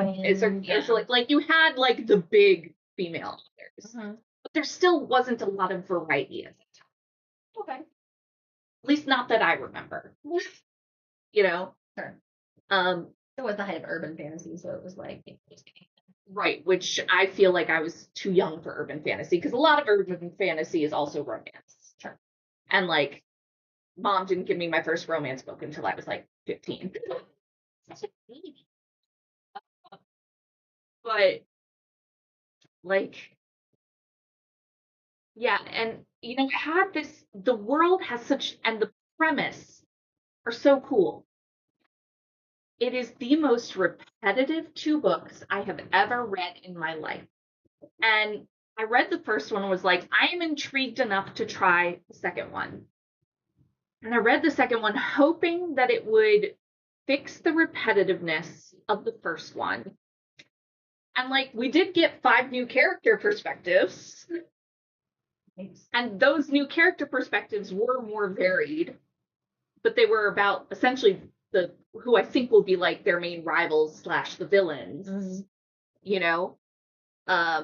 C: like, you had, like, the big female authors. But there still wasn't a lot of variety at that time.
B: Okay.
C: At least not that I remember.
B: Sure.
C: It
B: was the height of urban fantasy, so it was like
C: right, which I feel like I was too young for urban fantasy because a lot of urban fantasy is also romance.
B: Sure.
C: And like, Mom didn't give me my first romance book until I was like 15.
B: Such a baby.
C: But like, yeah, and had this, the world has such, and the premise are so cool. It is the most repetitive 2 books I have ever read in my life. And I read the first one and was like, I am intrigued enough to try the second one. And I read the second one hoping that it would fix the repetitiveness of the first one. And like, we did get 5 new character perspectives. And those new character perspectives were more varied. But they were about essentially who I think will be like their main rivals / the villains. I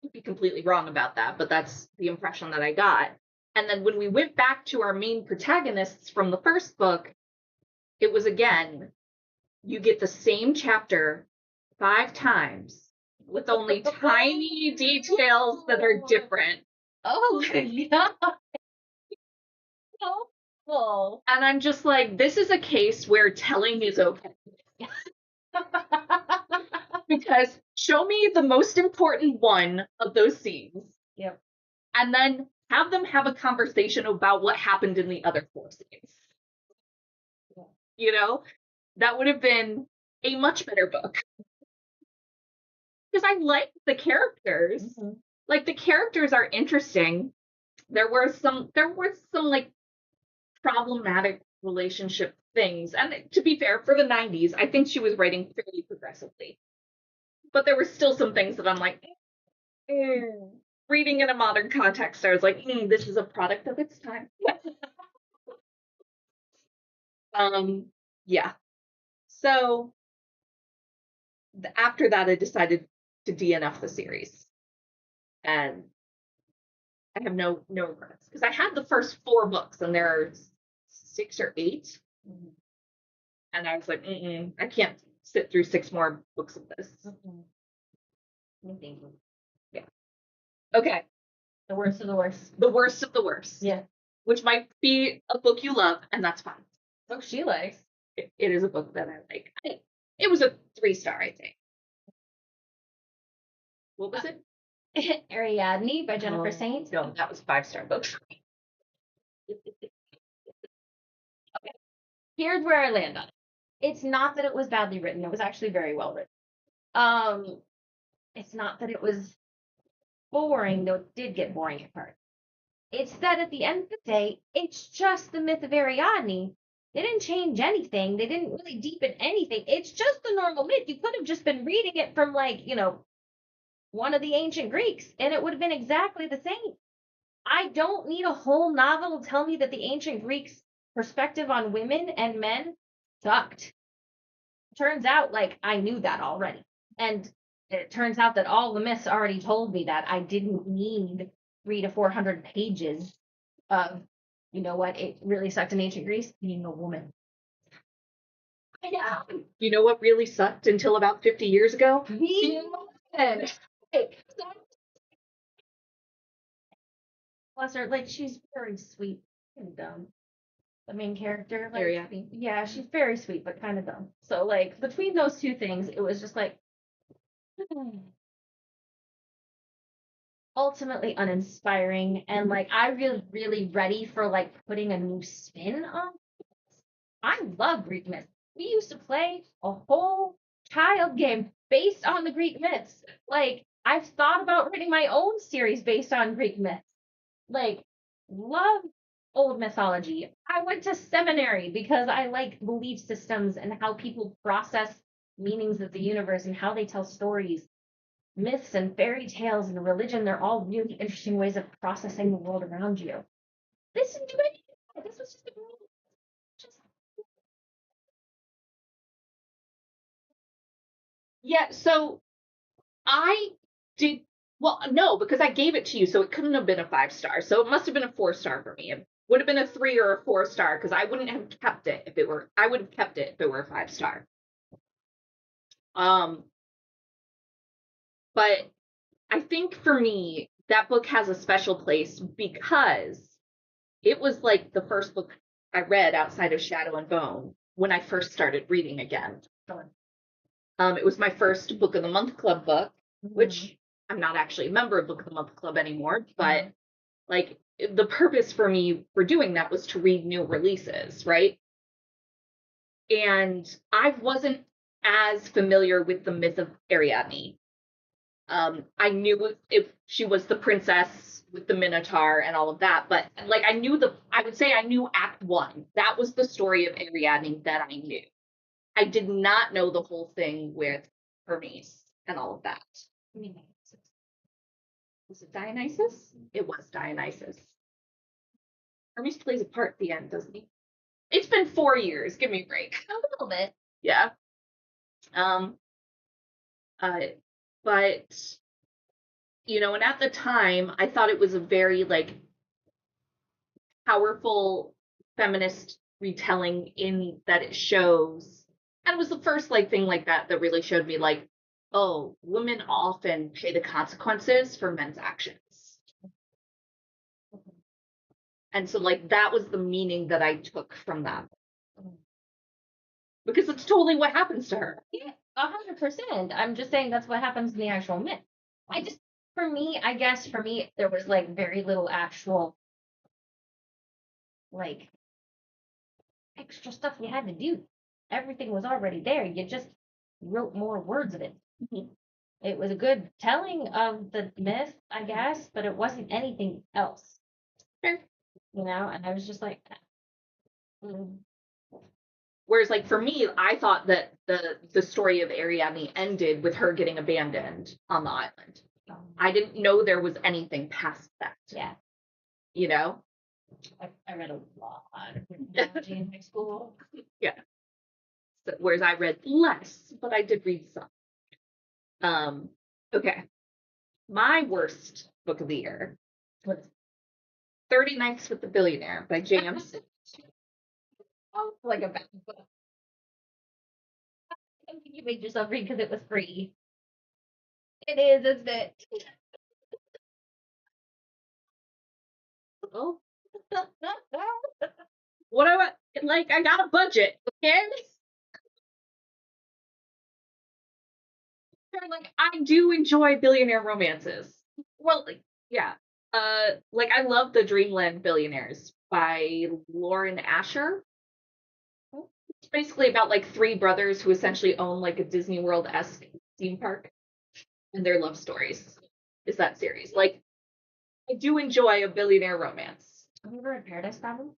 C: could be completely wrong about that, but that's the impression that I got. And then when we went back to our main protagonists from the first book, it was again, you get the same chapter 5 times with only tiny details that are different.
B: Oh my God. Oh.
C: And I'm just like, this is a case where telling is okay. Because show me the most important one of those scenes.
B: Yep.
C: And then have them have a conversation about what happened in the other 4 scenes. Yeah. That would have been a much better book. Because I like the characters. Like, the characters are interesting. There were some like problematic relationship things. And to be fair, for the 90s, I think she was writing fairly progressively. But there were still some things that I'm like, reading in a modern context, I was like, this is a product of its time. Yeah. So after that, I decided to DNF the series. And I have no regrets. Because I had the first 4 books, and there are 6 or 8. And I was like, I can't sit through 6 more books of this. Yeah. Okay.
B: The worst of the worst.
C: The worst of the worst.
B: Yeah.
C: Which might be a book you love, and that's fine.
B: Book she likes.
C: It is a book that I like. It was a 3-star, I think. What was it?
B: Ariadne by Jennifer Saint.
C: No, that was a 5-star book.
B: Here's where I land on it. It's not that it was badly written. It was actually very well written. It's not that it was boring, though it did get boring at parts. It's that at the end of the day, it's just the myth of Ariadne. They didn't change anything. They didn't really deepen anything. It's just the normal myth. You could have just been reading it from, like, one of the ancient Greeks, and it would have been exactly the same. I don't need a whole novel to tell me that the ancient Greeks' perspective on women and men sucked. Turns out, like, I knew that already. And it turns out that all the myths already told me that. I didn't need 300 to 400 pages of, you know what, it really sucked in ancient Greece, being a woman.
C: Yeah. You know what really sucked until about 50 years ago?
B: Being a woman. Plus her, like, she's very sweet and dumb. The main character, like,
C: Ariadne.
B: yeah, she's very sweet but kind of dumb. So, like, between those two things, it was just like ultimately uninspiring, and like I really, really ready for like putting a new spin on. I love Greek myths. We used to play a whole child game based on the Greek myths. Like, I've thought about writing my own series based on Greek myths. Like, love old mythology. I went to seminary because I like belief systems and how people process meanings of the universe and how they tell stories. Myths and fairy tales and religion, they're all really interesting ways of processing the world around you. This didn't do anything. This was just a just
C: Yeah, so I did well, no, because I gave it to you, so it couldn't have been a 5-star. So it must have been a 4-star for me. It would have been a 3 or a 4-star because I wouldn't have kept it if it were. I would have kept it if it were a 5-star. But I think for me, that book has a special place because it was like the first book I read outside of Shadow and Bone when I first started reading again. It was my first Book of the Month Club book, which I'm not actually a member of Book of the Month Club anymore, but like the purpose for me for doing that was to read new releases, right? And I wasn't as familiar with the myth of Ariadne. I knew if she was the princess with the Minotaur and all of that, but like I would say I knew Act 1. That was the story of Ariadne that I knew. I did not know the whole thing with Hermes and all of that. Was it Dionysus? It was Dionysus. Hermes plays a part at the end, doesn't he? It's been 4 years. Give me a break.
B: a little bit.
C: Yeah. But and at the time, I thought it was a very like powerful feminist retelling in that it shows, and it was the first like thing like that that really showed me like, oh, women often pay the consequences for men's actions. And so like that was the meaning that I took from that. Because it's totally what happens to her.
B: Yeah, 100%. I'm just saying that's what happens in the actual myth. For me, there was like very little actual like extra stuff you had to do. Everything was already there. You just wrote more words of it.
C: Mhm.
B: It was a good telling of the myth, I guess, but it wasn't anything else.
C: Fair.
B: And I was just like,
C: Whereas, like for me, I thought that the story of Ariadne ended with her getting abandoned on the island. I didn't know there was anything past that.
B: Yeah. I read a lot of mythology in high school.
C: Yeah. So, whereas I read less, but I did read some. Okay. My worst book of the year was 30 Nights with the Billionaire by James.
B: Like a bad book. I think you made yourself read because it was free. It is, isn't it?
C: Oh. What I got a budget, okay? fair, like, I do enjoy billionaire romances. Well, like, yeah. Like, I love The Dreamland Billionaires by Lauren Asher. It's basically about, like, three brothers who essentially own, like, a Disney World-esque theme park. And their love stories is that series. Like, I do enjoy a billionaire romance.
B: Have you ever read Paradise Problem?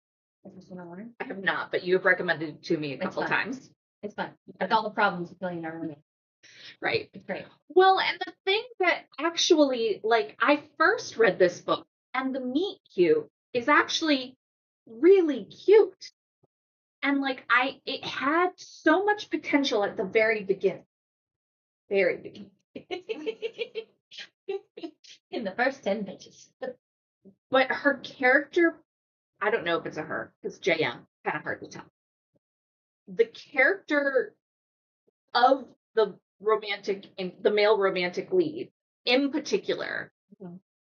C: I have not, but you have recommended it to me a
B: It's
C: couple
B: fun.
C: times.
B: It's fun. It's all the problems with billionaire romance.
C: Right.
B: It's great.
C: Well, and the thing that actually, like, I first read this book, and the meet cute is actually really cute. And, like, it had so much potential at the very beginning. Very beginning.
B: In the first 10 pages.
C: But her character, I don't know if it's a her, because JM, kind of hard to tell. The character of the male romantic lead in particular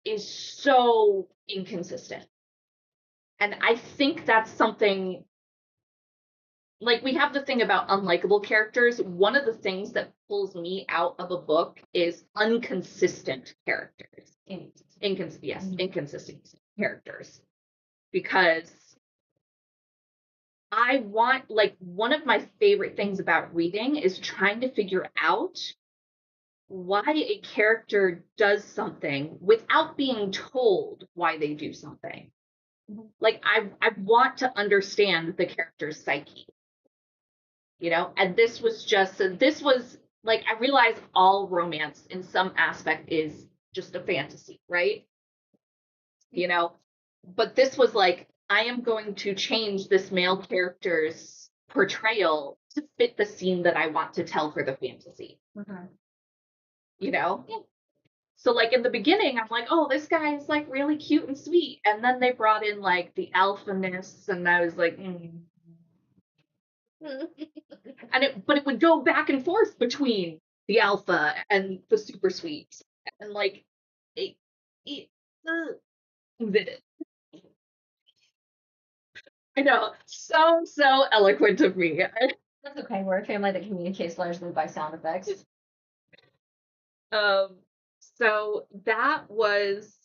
C: is so inconsistent. And I think that's something, like, we have the thing about unlikable characters. One of the things that pulls me out of a book is inconsistent characters. Inconsistent characters. Because I want, like, one of my favorite things about reading is trying to figure out why a character does something without being told why they do something. Like, I want to understand the character's psyche, you know? And this was like, I realize all romance in some aspect is just a fantasy, right? You know? But this was like, I am going to change this male character's portrayal to fit the scene that I want to tell for the fantasy. You know? Yeah. So, like, in the beginning, I'm like, oh, this guy is, like, really cute and sweet. And then they brought in, like, the alphaness, and I was like, but it would go back and forth between the alpha and the super sweet. And, like, it I know, so eloquent of me.
B: That's okay. We're a family that communicates largely by sound effects.
C: So that was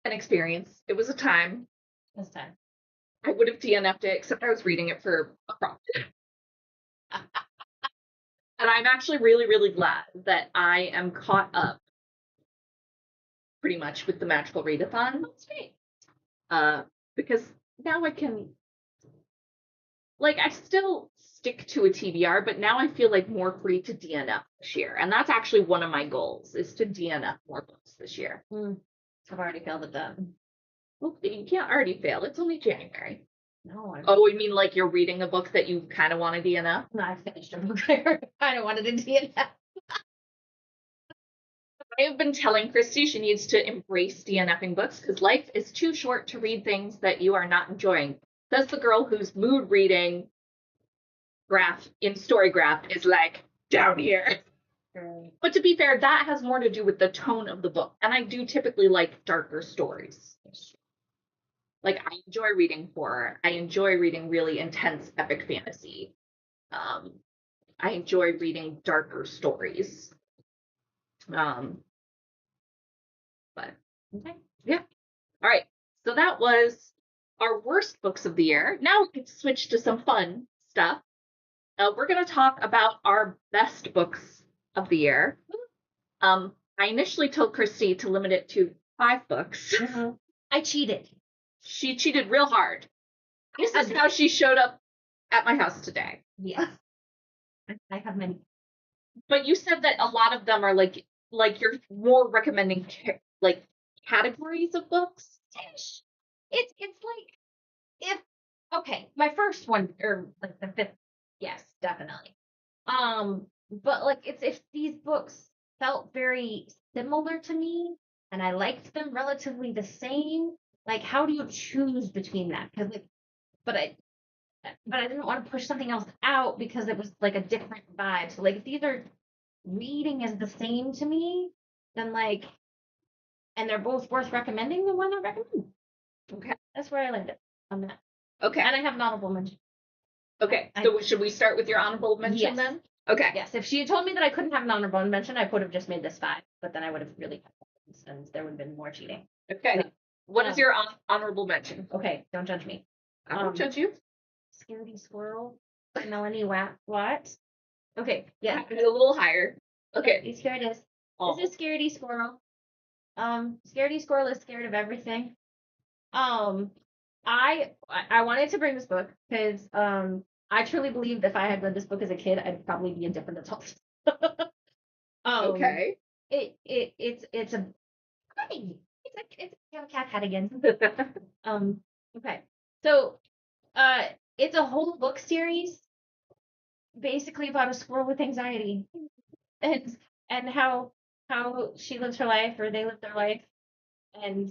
C: an experience. It was a time.
B: This time.
C: I would have DNF'd it, except I was reading it for a prompt. And I'm actually really, really glad that I am caught up pretty much with the Magical Readathon. That's great. Because now I can, like, I still stick to a TBR, but now I feel like more free to DNF this year. And that's actually one of my goals, is to DNF more books this year.
B: I've already failed at that.
C: Well, you can't already fail. It's only January.
B: No,
C: Oh, you mean like you're reading a book that you kind of want to DNF?
B: No, I finished a book I kind of wanted to DNF.
C: I have been telling Christi she needs to embrace DNFing books because life is too short to read things that you are not enjoying. Says the girl whose mood reading graph in Storygraph is like down here. But to be fair, that has more to do with the tone of the book. And I do typically like darker stories. Like, I enjoy reading horror. I enjoy reading really intense epic fantasy. I enjoy reading darker stories. But okay, yeah. All right. So that was our worst books of the year. Now we can switch to some fun stuff. We're going to talk about our best books of the year. I initially told Christi to limit it to 5 books.
B: I cheated.
C: She cheated real hard. This is how she showed up at my house today.
B: Yeah. I have many.
C: But you said that a lot of them are like you're more recommending like categories of books.
B: It's like if okay, my first one or like the 5th, yes, definitely. But like it's if these books felt very similar to me and I liked them relatively the same, like how do you choose between that? Because like, but I didn't want to push something else out because it was like a different vibe. So like if these are reading is the same to me, then like, and they're both worth recommending, then why not recommend?
C: Okay.
B: That's where I landed on that.
C: Okay.
B: And I have an honorable mention.
C: Okay. So should we start with your honorable mention then? Okay.
B: Yes, if she had told me that I couldn't have an honorable mention, I would have just made this 5, but then I would have really cut points, and there would have been more cheating.
C: Okay.
B: So,
C: What is your honorable mention?
B: Okay, don't judge me.
C: I won't judge you.
B: Scaredy Squirrel, Melanie Watt. Okay, yeah.
C: A little higher. Okay.
B: Here it is.
C: Oh.
B: This is Scaredy Squirrel. Scaredy Squirrel is scared of everything. I wanted to bring this book because I truly believe that if I had read this book as a kid, I'd probably be a different adult.
C: Okay.
B: It's a cat head again. Okay. So it's a whole book series basically about a squirrel with anxiety and how she lives her life or they live their life and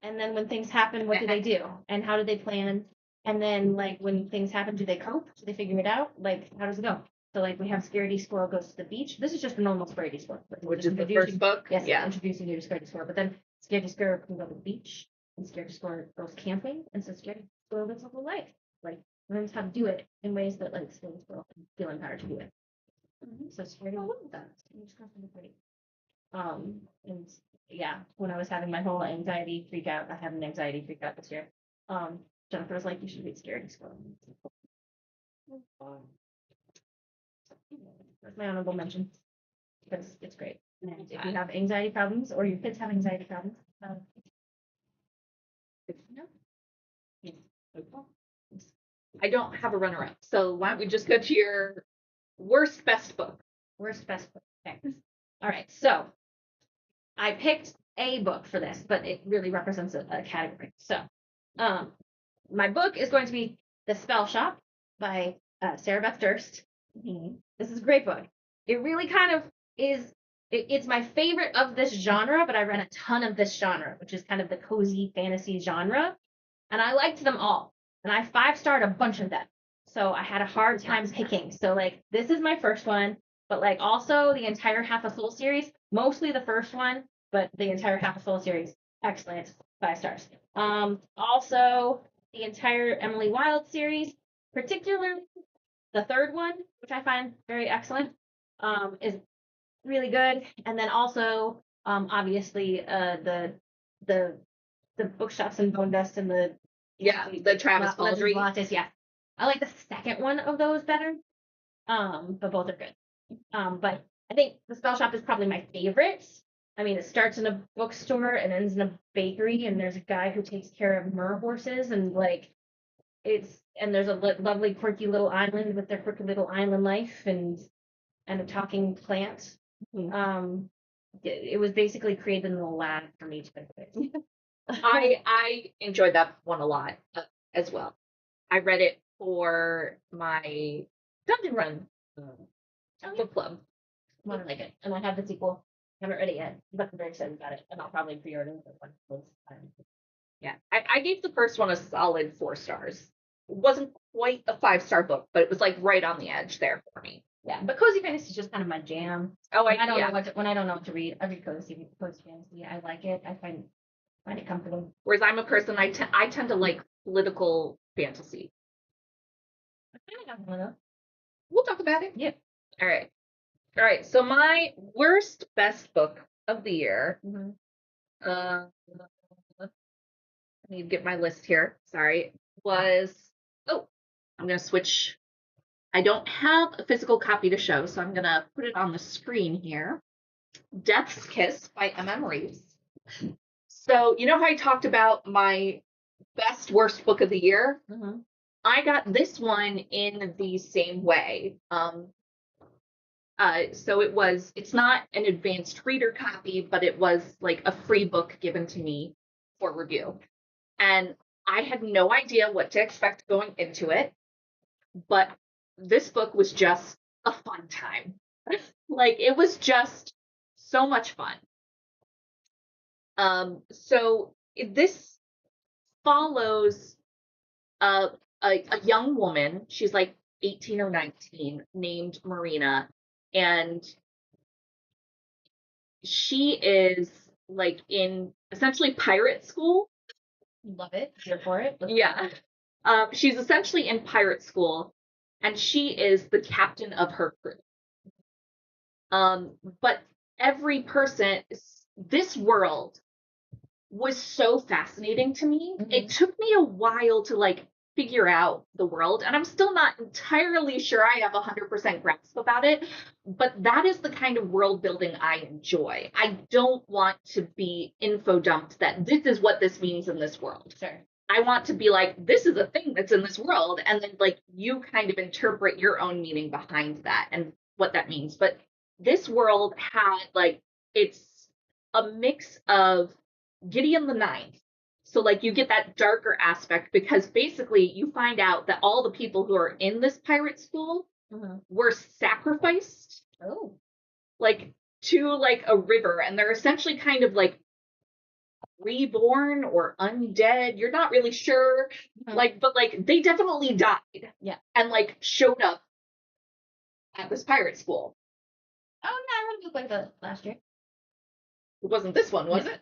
B: then when things happen, what do they do? And how do they plan? And then like when things happen, do they cope? Do they figure it out? Like how does it go? So like we have Scaredy Squirrel goes to the beach. This is just a normal Scaredy Squirrel.
C: Which is the first book?
B: Yes,
C: Yeah.
B: introducing you to Scaredy Squirrel. But then Scaredy Squirrel can go to the beach and Scaredy Squirrel goes camping. And so Scaredy Squirrel lives a whole life. Like learns how to do it in ways that like Scaredy Squirrel can feel empowered to do it. So Scaredy and yeah, when I was having my whole anxiety freak out, I had an anxiety freak out this year. Jennifer was like, you should read Scaredy Squirrel. That's my honorable mention because it's great. And if you have anxiety problems or your kids have anxiety problems,
C: I don't have a runner-up, so why don't we just go to your worst best book?
B: Worst best book. Okay. All right, so I picked a book for this, but it really represents a category. So, my book is going to be The Spell Shop by Sarah Beth Durst. This is a great book. It really kind of is. It's my favorite of this genre, but I read a ton of this genre, which is kind of the cozy fantasy genre, and I liked them all. And I 5-starred a bunch of them, so I had a hard time picking. So like this is my first one, but like also the entire Half a Soul series, mostly the first one, but the entire Half a Soul series, excellent, 5 stars. Also the entire Emily Wilde series, particularly the third one, which I find very excellent, is really good. And then also, obviously, the Bookshops and Bone Dust and the
C: Travis Baldry.
B: Yeah, I like the second one of those better. But both are good. But I think the Spell Shop is probably my favorite. I mean, it starts in a bookstore and ends in a bakery, and there's a guy who takes care of mer horses, and like and there's a lovely quirky little island with their quirky little island life and a talking plant. It was basically created in the lab for me to pick it.
C: I enjoyed that one a lot as well. I read it for my Dungeon Run book club.
B: I like it, and I have the sequel. I haven't read it yet, but I'm very excited about it, and I'll probably pre-order it when it's time.
C: Yeah, I gave the first one a solid 4 stars. It wasn't quite a 5-star book, but it was like right on the edge there for me.
B: Yeah, but cozy fantasy is just kind of my jam.
C: Oh,
B: I don't know when I don't know what to read. I read cozy fantasy. I like it. I find it comforting.
C: Whereas I'm a person, I tend to like political fantasy.
B: I kind of have one of those.
C: We'll talk about it.
B: Yeah.
C: All right. So my worst best book of the year. I need to get my list here. Sorry. I'm gonna switch. I don't have a physical copy to show, so I'm gonna put it on the screen here. Death's Kiss by M.M. Reeves. So you know how I talked about my best worst book of the year? I got this one in the same way. So it's not an advanced reader copy, but it was like a free book given to me for review. And I had no idea what to expect going into it, but this book was just a fun time. Like it was just so much fun. So this follows a young woman. She's like 18 or 19, named Marina, and she is like in essentially pirate school.
B: Love it. Here for it.
C: Yeah. She's essentially in pirate school, and she is the captain of her crew. But every person, this world was so fascinating to me. It took me a while to like figure out the world, and I'm still not entirely sure I have 100% grasp about it, but that is the kind of world building I enjoy. I don't want to be info dumped that this is what this means in this world.
B: Sure.
C: I want to be like, this is a thing that's in this world, and then like you kind of interpret your own meaning behind that and what that means. But this world had like, it's a mix of Gideon the Ninth. So like you get that darker aspect because basically you find out that all the people who are in this pirate school were sacrificed
B: Oh.
C: like to like a river, and they're essentially kind of like reborn or undead. You're not really sure. Like, but like they definitely died.
B: Yeah.
C: And like showed up at this pirate school.
B: Oh, no, I would look like that last year.
C: It wasn't this one, was
B: No.
C: it?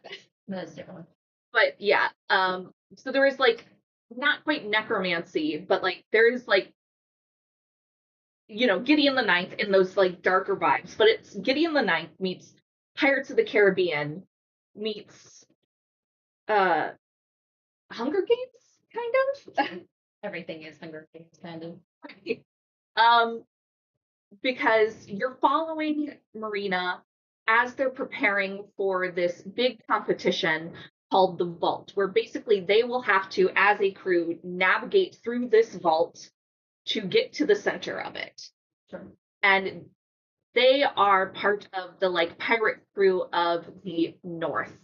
B: No, that's a different one.
C: But yeah, so there is like not quite necromancy, but like there is like, you know, Gideon the Ninth in those like darker vibes, but it's Gideon the Ninth meets Pirates of the Caribbean meets Hunger Games, kind of.
B: Everything is Hunger Games, kind of.
C: um because you're following Marina as they're preparing for this big competition called the Vault, where basically they will have to, as a crew, navigate through this vault to get to the center of it.
B: Sure.
C: And they are part of the like pirate crew of the North.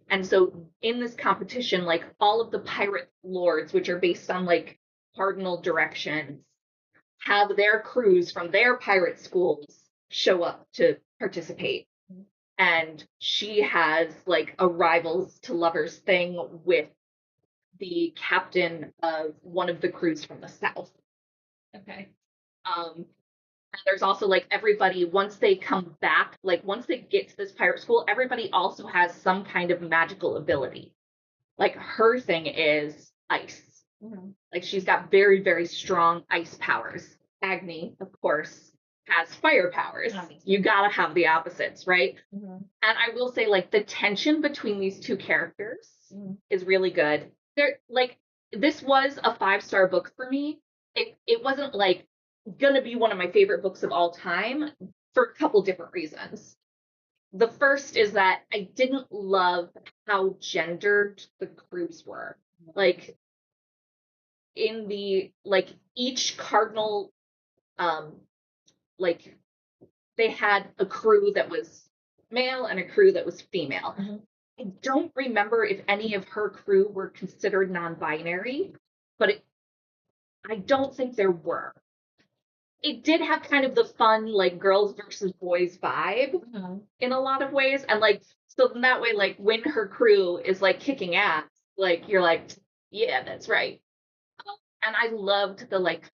C: And so in this competition, like all of the pirate lords, which are based on like cardinal directions, have their crews from their pirate schools show up to participate. And she has like a rivals to lovers thing with the captain of one of the crews from the South.
B: Okay.
C: And there's also like everybody, once they come back, like once they get to this pirate school, everybody also has some kind of magical ability. Like her thing is ice. Like she's got very, very strong ice powers. Agni, of course, has fire powers.
B: Obviously.
C: You gotta have the opposites, right?
B: Mm-hmm.
C: And I will say, like, the tension between these two characters is really good. They're like, this was a 5-star book for me. It wasn't like gonna be one of my favorite books of all time for a couple different reasons. The first is that I didn't love how gendered the crews were. Like in the like each cardinal like they had a crew that was male and a crew that was female. I don't remember if any of her crew were considered non-binary, but I don't think there were. It did have kind of the fun like girls versus boys vibe in a lot of ways, and like so in that way, like when her crew is like kicking ass, like you're like, yeah, that's right. And I loved the like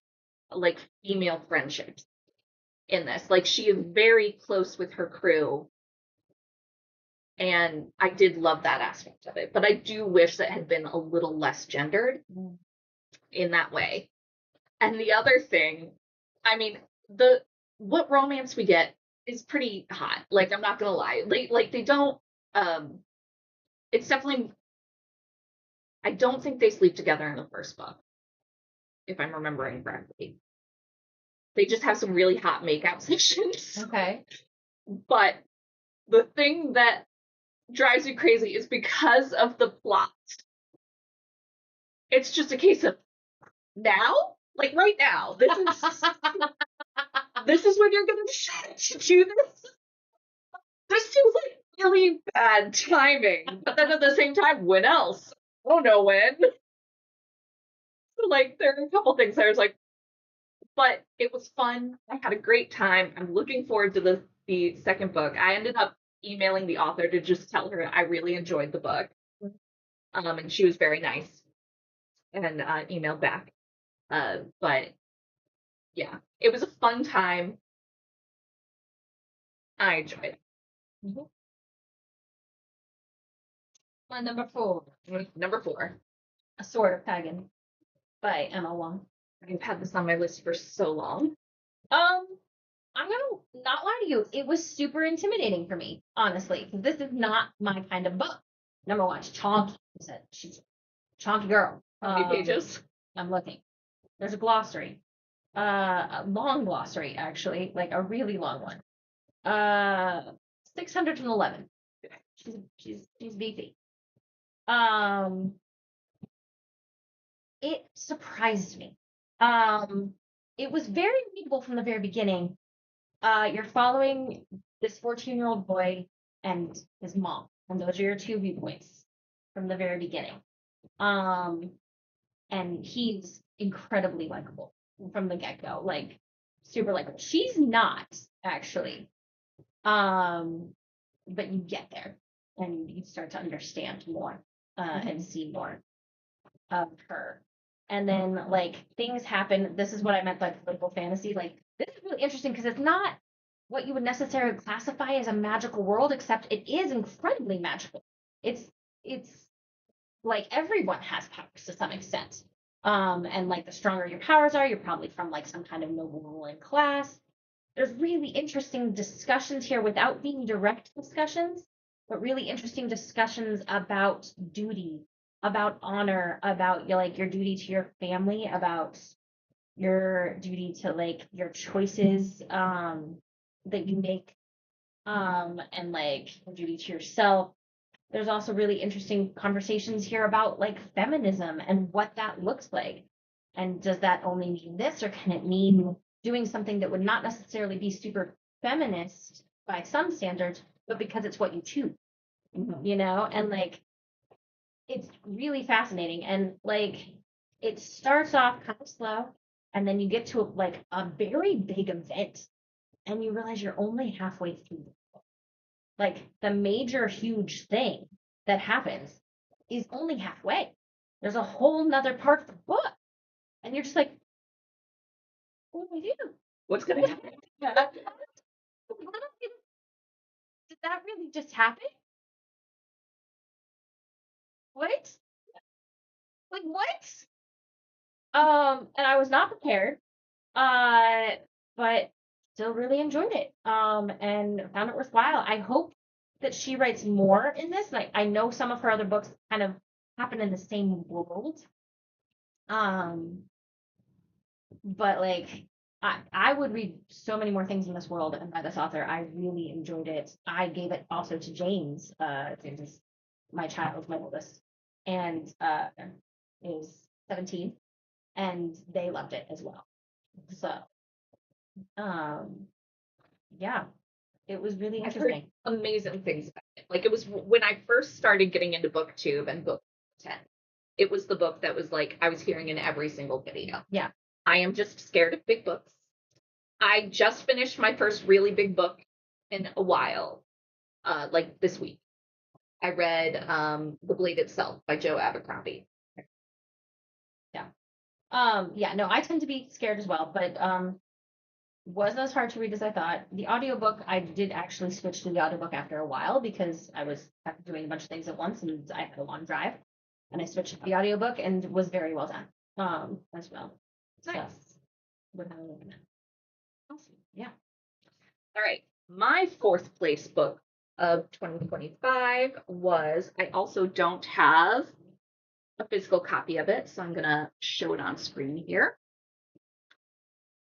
C: female friendships in this. Like she is very close with her crew. And I did love that aspect of it. But I do wish that had been a little less gendered in that way. And the other thing, I mean, what romance we get is pretty hot. Like I'm not gonna lie. They don't it's definitely I don't think they sleep together in the first book, if I'm remembering correctly. They just have some really hot makeout sessions.
B: Okay.
C: But the thing that drives me crazy is because of the plot. It's just a case of now, like right now. This is when you're gonna decide to do this. This seems like really bad timing, but then at the same time, when else? I don't know when. So like, there are a couple things I was like, but it was fun. I had a great time. I'm looking forward to the second book. I ended up emailing the author to just tell her I really enjoyed the book. And she was very nice and emailed back. But yeah, it was a fun time. I enjoyed it.
B: My number 4.
C: Number 4.
B: A Sword of Pagan by Emma Wong.
C: I've had this on my list for so long.
B: I'm gonna not lie to you. It was super intimidating for me, honestly, because this is not my kind of book. Number one, she's chonky. She's a chonky girl.
C: How many pages?
B: I'm looking. There's a glossary. A long glossary, actually, like a really long one. 611. She's beefy. It surprised me. It was very readable from the very beginning. You're following this 14-year-old boy and his mom, and those are your two viewpoints from the very beginning. And he's incredibly likable from the get-go, like super likable. She's not actually, but you get there and you start to understand more and see more of her. And then like things happen. This is what I meant by political fantasy. Like this is really interesting because it's not what you would necessarily classify as a magical world, except it is incredibly magical. It's like everyone has powers to some extent. And like the stronger your powers are, you're probably from like some kind of noble ruling class. There's really interesting discussions here without being direct discussions, but really interesting discussions about duty, about honor, about like your duty to your family, about your duty to like your choices that you make, and like your duty to yourself. There's also really interesting conversations here about like feminism and what that looks like. And does that only mean this, or can it mean doing something that would not necessarily be super feminist by some standards, but because it's what you choose, you know? And like, it's really fascinating. And like, it starts off kind of slow, and then you get to like a very big event, and you realize you're only halfway through the book. Like, the major huge thing that happens is only halfway. There's a whole nother part of the book. And you're just like, what do we do?
C: What's gonna happen?
B: Did that really just happen? What? Like what? And I was not prepared. But still really enjoyed it. And found it worthwhile. I hope that she writes more in this. Like I know some of her other books kind of happen in the same world. But like I would read so many more things in this world and by this author. I really enjoyed it. I gave it also to James. James is my child, my oldest, and is 17, and they loved it as well. So yeah, it was really
C: I've heard
B: interesting.
C: amazing things about it. Like it was when I first started getting into booktube and book 10. It was the book that was like I was hearing in every single video.
B: Yeah.
C: I am just scared of big books. I just finished my first really big book in a while, like this week. I read The Blade Itself by Joe Abercrombie.
B: Yeah, no, I tend to be scared as well, but wasn't as hard to read as I thought. The audiobook, I did actually switch to the audiobook after a while because I was doing a bunch of things at once and I had a long drive. And I switched to the audiobook and was very well done as well.
C: Nice.
B: So, would highly recommend.
C: Awesome.
B: Yeah.
C: All right. My fourth place book of 2025 was, I also don't have a physical copy of it, so I'm going to show it on screen here,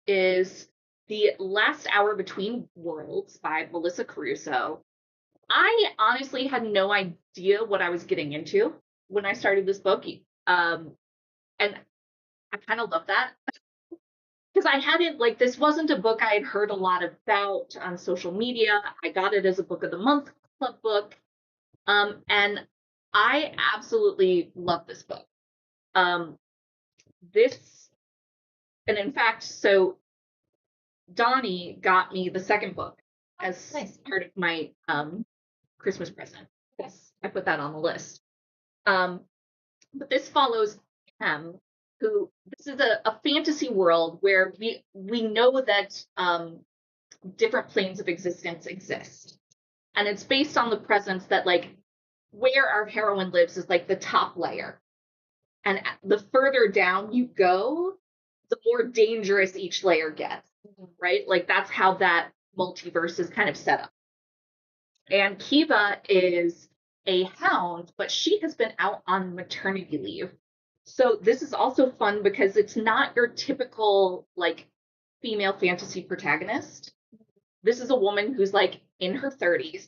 C: is The Last Hour Between Worlds by Melissa Caruso. I honestly had no idea what I was getting into when I started this book. And I kind of love that. Because I hadn't, like, this wasn't a book I had heard a lot about on social media. I got it as a Book of the Month club book. And I absolutely love this book. And in fact, so Donnie got me the second book as
B: nice.
C: part of my Christmas present. Yes, I put that on the list. But this follows Em, who this is a fantasy world where we know that different planes of existence exist. And it's based on the presence that like where our heroine lives is like the top layer. And the further down you go, the more dangerous each layer gets. right? Like that's how that multiverse is kind of set up. And Kiva is a hound, but she has been out on maternity leave. So this is also fun because it's not your typical like female fantasy protagonist. This is a woman who's like in her 30s.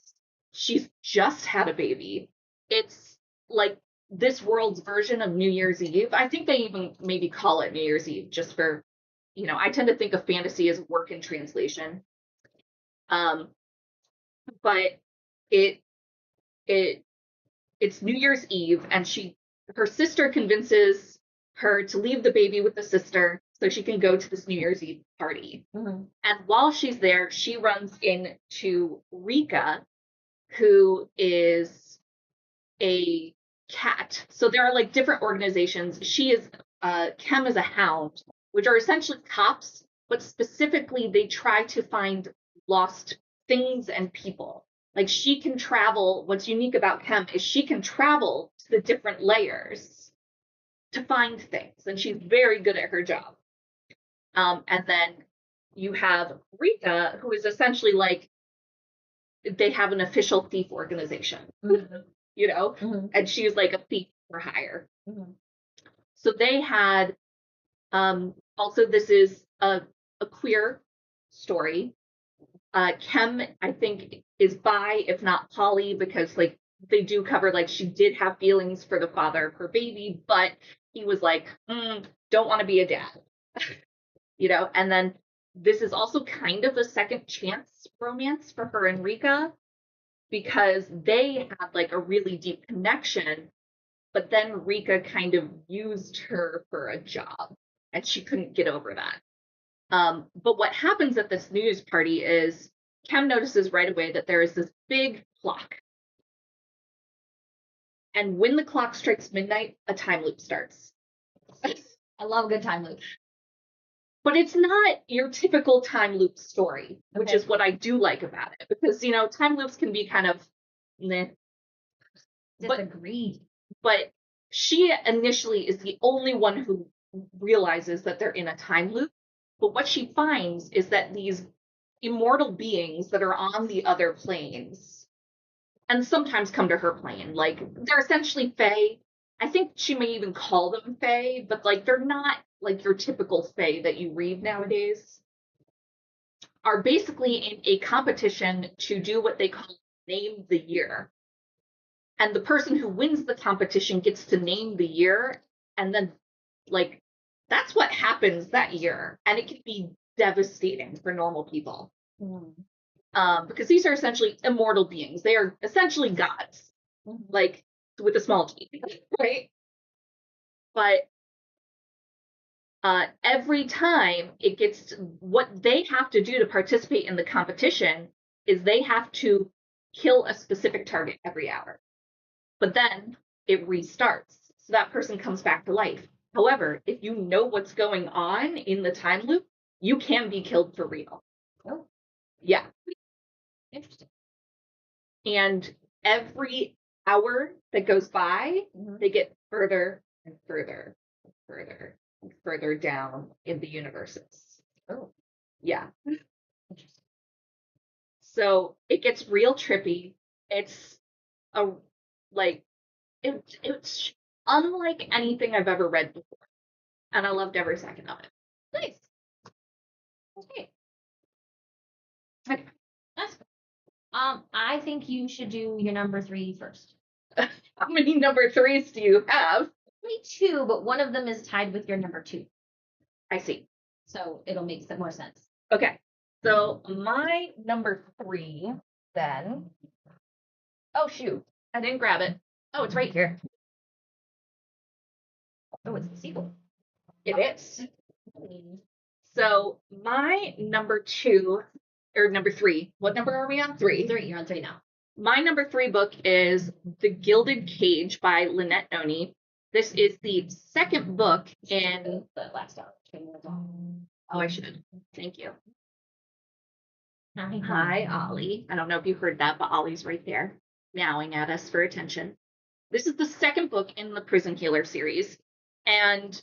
C: She's just had a baby. It's like this world's version of New Year's Eve. I think they even maybe call it New Year's Eve just for, I tend to think of fantasy as work in translation. But it it's New Year's Eve, and her sister convinces her to leave the baby with the sister so she can go to this New Year's Eve party.
B: Mm-hmm.
C: And while she's there, she runs into Rika, who is a cat. So there are like different organizations. Chem is a hound, which are essentially cops, but specifically they try to find lost things and people. Like she can travel. What's unique about Chem is she can travel to the different layers to find things, and she's very good at her job. And then you have Rika, who is essentially like they have an official thief organization, and she's like a thief for hire.
B: Mm-hmm.
C: So they had also this is a queer story. Chem, I think, is bi, if not poly, because like they do cover like she did have feelings for the father of her baby, but he was like, don't want to be a dad. And then this is also kind of a second chance romance for her and Rika, because they had like a really deep connection, but then Rika kind of used her for a job and she couldn't get over that. But what happens at this New Year's party is Chem notices right away that there is this big clock. And when the clock strikes midnight, a time loop starts.
B: I love a good time loop.
C: But it's not your typical time loop story, which is what I do like about it. Because, time loops can be kind of meh.
B: Disagreed.
C: But she initially is the only one who realizes that they're in a time loop. But what she finds is that these immortal beings that are on the other planes, and sometimes come to her plane, like they're essentially fae. I think she may even call them fae, but like they're not like your typical fae that you read nowadays, are basically in a competition to do what they call name the year. And the person who wins the competition gets to name the year, and then like that's what happens that year. And it can be devastating for normal people. Because these are essentially immortal beings. They are essentially gods, like with a small g, right? But every time what they have to do to participate in the competition is they have to kill a specific target every hour. But then it restarts. So that person comes back to life. However, if you know what's going on in the time loop, you can be killed for real.
B: Oh.
C: Yeah.
B: Interesting.
C: And every hour that goes by, they get further and further and further and further down in the universes.
B: Oh.
C: Yeah.
B: Interesting.
C: So it gets real trippy. It's it's unlike anything I've ever read before. And I loved every second of it.
B: Nice. Okay. That's good. I think you should do your number 3 first.
C: How many number 3s do you have?
B: Only 2, but one of them is tied with your number 2.
C: I see.
B: So it'll make some more sense.
C: Okay. So my number 3 then. Oh shoot. I didn't grab it. Oh, it's right here.
B: Oh, it's the sequel.
C: It is. So my number 2 or number 3. What number are we on? 3.
B: 3. You're on 3 now.
C: My number 3 book is The Gilded Cage by Lynette Noni. This is the second book in
B: the last hour.
C: Oh, I should. Thank you.
B: Hi,
C: Hi, Ollie. I don't know if you heard that, but Ollie's right there, meowing at us for attention. This is the second book in the Prison Healer series. And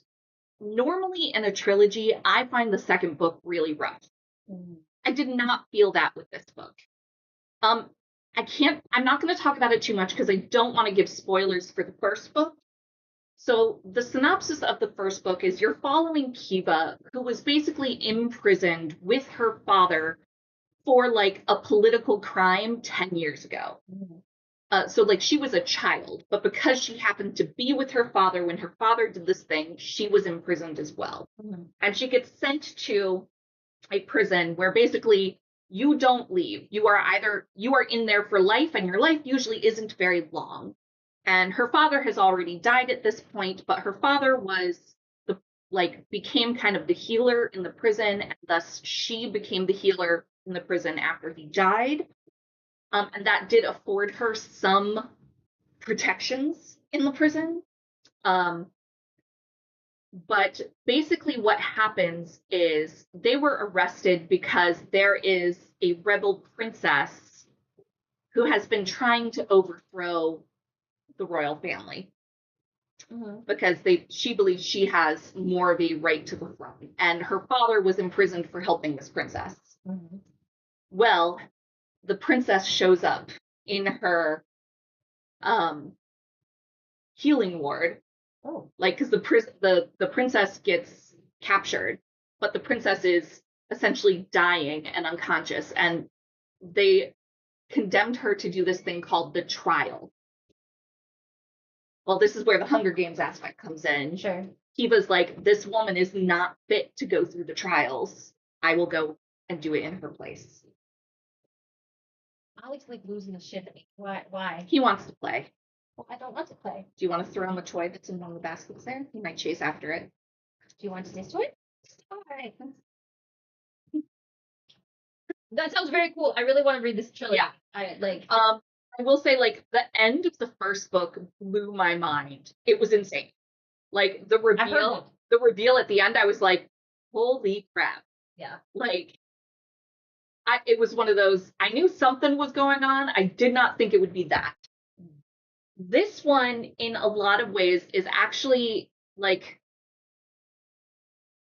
C: normally in a trilogy, I find the second book really rough. I did not feel that with this book. I'm not going to talk about it too much because I don't want to give spoilers for the first book. So the synopsis of the first book is you're following Kiva, who was basically imprisoned with her father for like a political crime 10 years ago. So like she was a child, but because she happened to be with her father when her father did this thing, she was imprisoned as well. And she gets sent to a prison where basically you don't leave. You are in there for life, and your life usually isn't very long. And her father has already died at this point, but her father became kind of the healer in the prison, and thus she became the healer in the prison after he died. And that did afford her some protections in the prison. But basically what happens is they were arrested because there is a rebel princess who has been trying to overthrow the royal family. Because she believes she has more of a right to the throne. And her father was imprisoned for helping this princess. Well, the princess shows up in her healing ward. Like, because the princess gets captured, but the princess is essentially dying and unconscious, and they condemned her to do this thing called the trial. Well, this is where the Hunger Games aspect comes in.
B: Sure.
C: Kiva's like, this woman is not fit to go through the trials. I will go and do it in her place.
B: Alex like losing his shit at me. Why?
C: He wants to play.
B: Well, I don't want to play.
C: Do you want to throw him a toy that's in one of the baskets there? He might chase after it.
B: Do you want this toy? All right. That sounds very cool. I really want to read this trilogy.
C: Yeah. I will say, like, the end of the first book blew my mind. It was insane. Like, the reveal at the end, I was like, holy crap.
B: Yeah.
C: Like, it was one of those, I knew something was going on. I did not think it would be that. This one, in a lot of ways, is actually, like,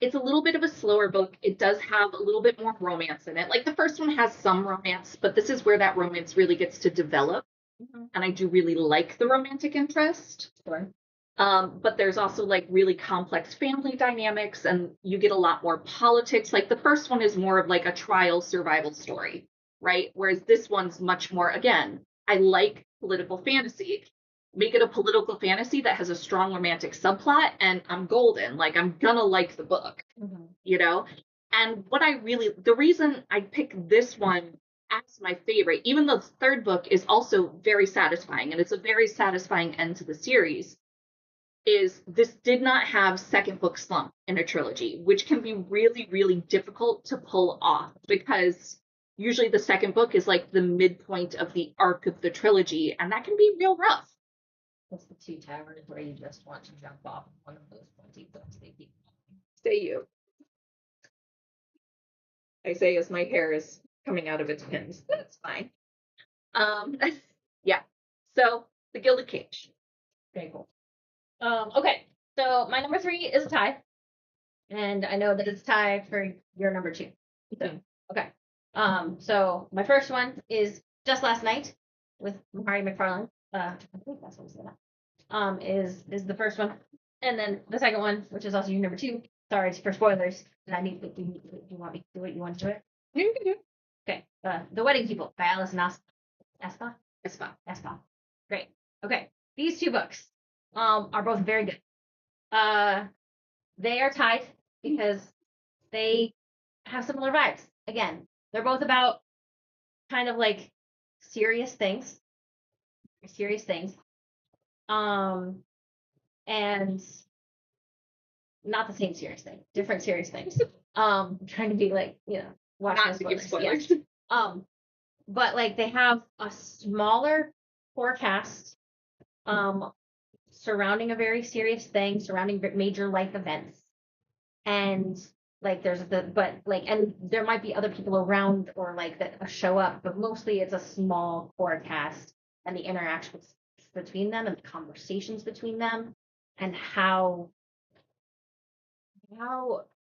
C: it's a little bit of a slower book. It does have a little bit more romance in it. Like, the first one has some romance, but this is where that romance really gets to develop. And I do really like the romantic interest.
B: Sure.
C: But there's also, like, really complex family dynamics, and you get a lot more politics. Like, the first one is more of, like, a trial survival story, right? Whereas this one's much more, again, I like political fantasy. Make it a political fantasy that has a strong romantic subplot, and I'm golden. Like, I'm gonna like the book, you know? And the reason I picked this one as my favorite, even though the third book is also very satisfying, and it's a very satisfying end to the series, is this did not have second book slump in a trilogy, which can be really, really difficult to pull off, because usually the second book is like the midpoint of the arc of the trilogy, and that can be real rough.
B: What's the two towers where you just want to jump off one of those pointy cliffs they keep?
C: Say you. I say as my hair is coming out of its pins. That's fine. Yeah. So the Gilded Cage.
B: Very cool. Okay. So my number 3 is a tie. And I know that it's a tie for your number 2. So, okay. So my first one is Just Last Night with Mari McFarlane. I think that's what I'm saying. Is the first one. And then the second one, which is also your number 2. Sorry for spoilers. Do you want me to do it? You want to do it?
C: You can do it.
B: Okay. The Wedding People by Alice Espa.
C: Espa.
B: Great. Okay. These 2 books are both very good. They are tied because they have similar vibes. Again, they're both about kind of like serious things. And not the same serious thing, different serious things. Trying to be like, watch
C: Not to give spoilers.
B: Yeah. But like they have a smaller forecast surrounding a very serious thing, surrounding major life events. And like and there might be other people around or like that show up, but mostly it's a small forecast and the interactions between them and the conversations between them and how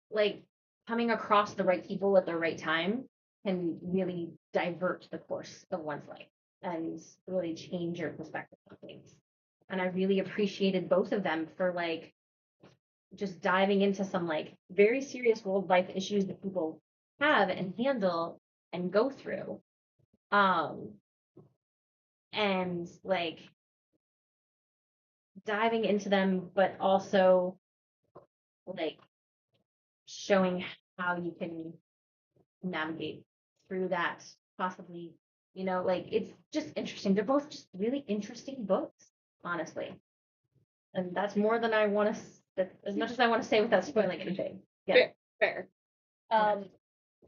B: like coming across the right people at the right time can really divert the course of one's life and really change your perspective on things. And I really appreciated both of them for like just diving into some like very serious world life issues that people have and handle and go through. And like diving into them, but also like showing how you can navigate through that, possibly, like it's just interesting. They're both just really interesting books, honestly. And that's more than I want to, as much as I want to say without spoiling anything. Yeah.
C: Fair.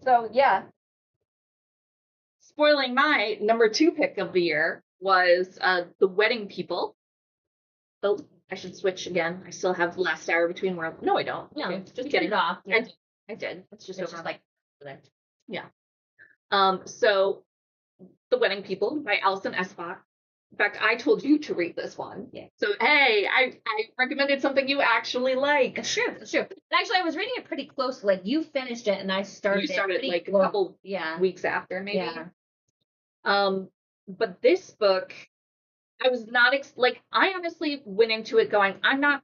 C: So yeah. Spoiling my number 2 pick of the year was The Wedding People. Oh, I should switch again. I still have the last hour between where. No, I don't.
B: No,
C: Okay, just
B: you
C: kidding.
B: turned it off. Yeah.
C: I did. It's just
B: It's
C: over.
B: just like
C: Yeah. So The Wedding People by Alison Esbach. In fact, I told you to read this one.
B: Yeah.
C: So hey, I recommended something you actually like.
B: That's true. That's true. And actually, I was reading it pretty close. Like you finished it, and I started.
C: You started
B: it
C: like a
B: close.
C: couple weeks after, maybe.
B: Yeah.
C: But this book, I was not like I honestly went into it going, I'm not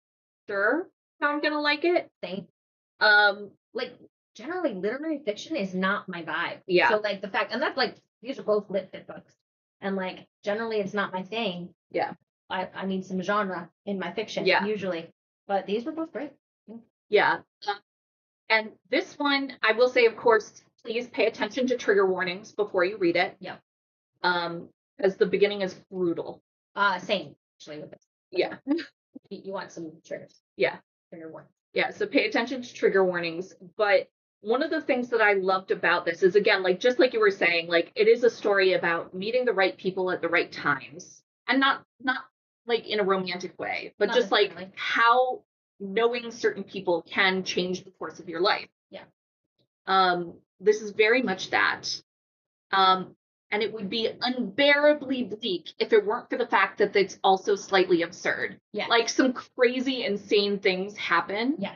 C: sure how I'm gonna like it.
B: Same.
C: Um,
B: Like generally, literary fiction is not my vibe.
C: Yeah.
B: So like the fact, and that's like these are both lit fit books, and like generally it's not my thing.
C: Yeah.
B: I need some genre in my fiction.
C: Yeah.
B: Usually, but these were both great.
C: Yeah. And this one, I will say, of course, please pay attention to trigger warnings before you read it.
B: Yeah.
C: Because the beginning is brutal.
B: Same actually with this.
C: Yeah.
B: You want some triggers.
C: Yeah.
B: Trigger warning.
C: Yeah. So pay attention to trigger warnings. But one of the things that I loved about this is, again, like just like you were saying, like it is a story about meeting the right people at the right times, and not like in a romantic way, but
B: Not
C: just like
B: necessarily.
C: how knowing certain people can change the course of your life.
B: Yeah.
C: This is very much that. And it would be unbearably bleak if it weren't for the fact that it's also slightly absurd.
B: Yeah.
C: Like some crazy, insane things happen
B: Yeah.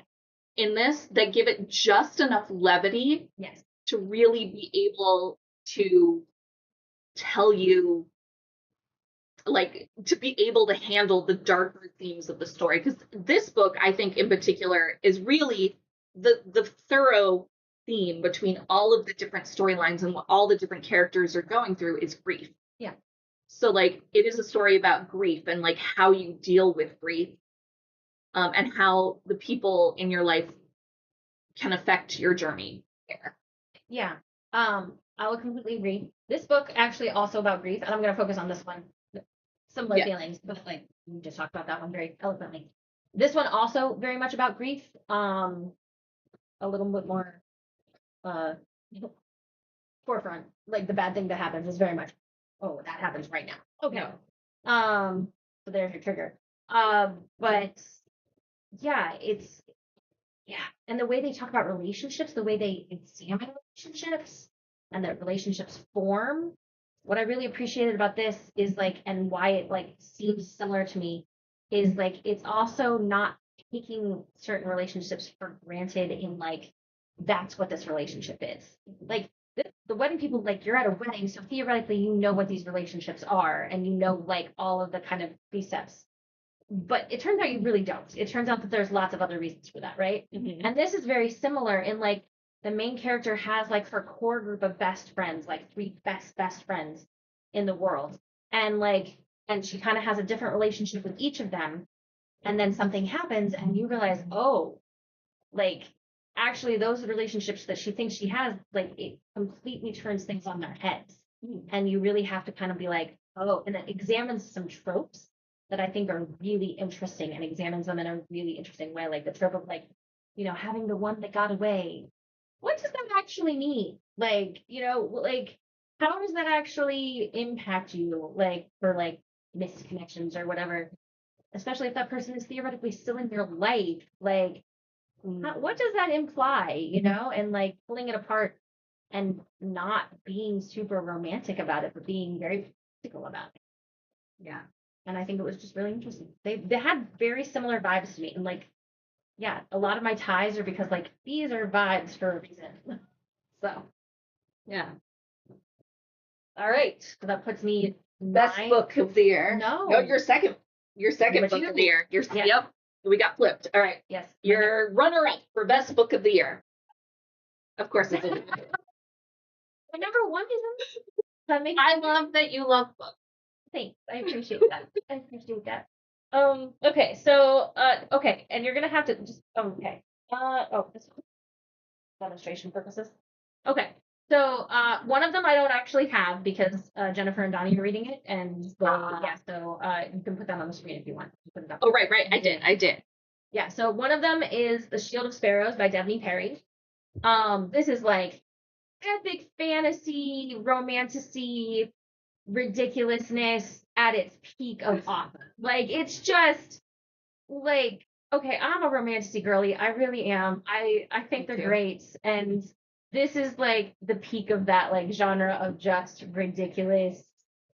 C: in this that give it just enough levity
B: Yes.
C: to really be able to tell you, like, to be able to handle the darker themes of the story. Because this book, I think in particular, is really the thorough theme between all of the different storylines and what all the different characters are going through is grief.
B: Yeah.
C: So like it is a story about grief and like how you deal with grief, and how the people in your life can affect your journey there.
B: Yeah. I will completely agree. This book actually also about grief, and I'm going to focus on this one. Similar feelings, but like you just talked about that one very eloquently. This one also very much about grief. A little bit more forefront. Like the bad thing that happens is very much, oh, that happens right now. Okay. So there's your trigger. But yeah, and the way they talk about relationships, the way they examine relationships and that relationships form. What I really appreciated about this is like, and why it like seems similar to me, is like it's also not taking certain relationships for granted in like that's what this relationship is. Like the wedding people, like you're at a wedding, so theoretically you know what these relationships are, and you know like all of the kind of precepts. But it turns out you really don't. It turns out that there's lots of other reasons for that, right?
C: Mm-hmm.
B: And this is very similar in like the main character has like her core group of best friends, like 3 best friends in the world. And like, and she kind of has a different relationship with each of them. And then something happens and you realize, oh, like actually those relationships that she thinks she has, like it completely turns things on their heads. And you really have to kind of be like, oh, and it examines some tropes that I think are really interesting and examines them in a really interesting way. Like the trope of like, having the one that got away. What does that actually mean? Like, like how does that actually impact you? Like for like missed connections or whatever, especially if that person is theoretically still in your life. Like, what does that imply? And like pulling it apart and not being super romantic about it, but being very practical about it.
C: Yeah.
B: And I think it was just really interesting. They had very similar vibes to me, and like yeah, a lot of my ties are because like these are vibes for a reason. So yeah. All right. So that puts me
C: Best
B: nine.
C: book of the year.
B: No.
C: No, your second
B: Number
C: book
B: two.
C: of the year.
B: Yeah.
C: Yep. We got flipped. All right.
B: Yes.
C: Your runner-up for best book of the year. Of course it's a
B: My number one is that makes
C: I love that you love books.
B: Thanks. I appreciate that. I appreciate that. Okay, so okay, and you're gonna have to just okay. This demonstration purposes. Okay. So one of them I don't actually have because Jennifer and Donnie are reading it, and so you can put that on the screen if you want. Put it up.
C: Oh, right. I did.
B: Yeah, so one of them is The Shield of Sparrows by Devney Perry. This is like epic fantasy, romantasy, ridiculousness at its peak of awesome. Like it's just like okay, I'm a romantasy girly. I really am. I think they're great, and this is like the peak of that like genre of just ridiculous,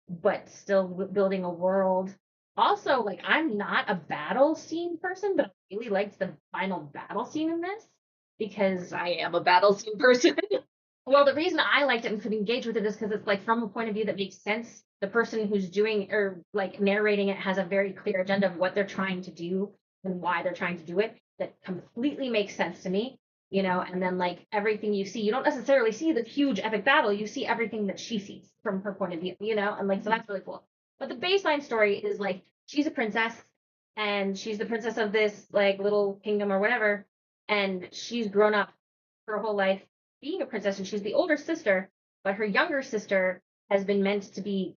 B: but still building a world. Also, like I'm not a battle scene person, but I really liked the final battle scene in this because
C: I am a battle scene person.
B: well, the reason I liked it and could engage with it is because it's like from a point of view that makes sense. The person who's doing or like narrating it has a very clear agenda of what they're trying to do and why they're trying to do it that completely makes sense to me, you know, and then like everything you see, you don't necessarily see the huge epic battle, you see everything that she sees from her point of view, you know, and like so that's really cool. But the baseline story is like she's a princess and she's the princess of this like little kingdom or whatever, and she's grown up her whole life being a princess, and she's the older sister, but her younger sister has been meant to be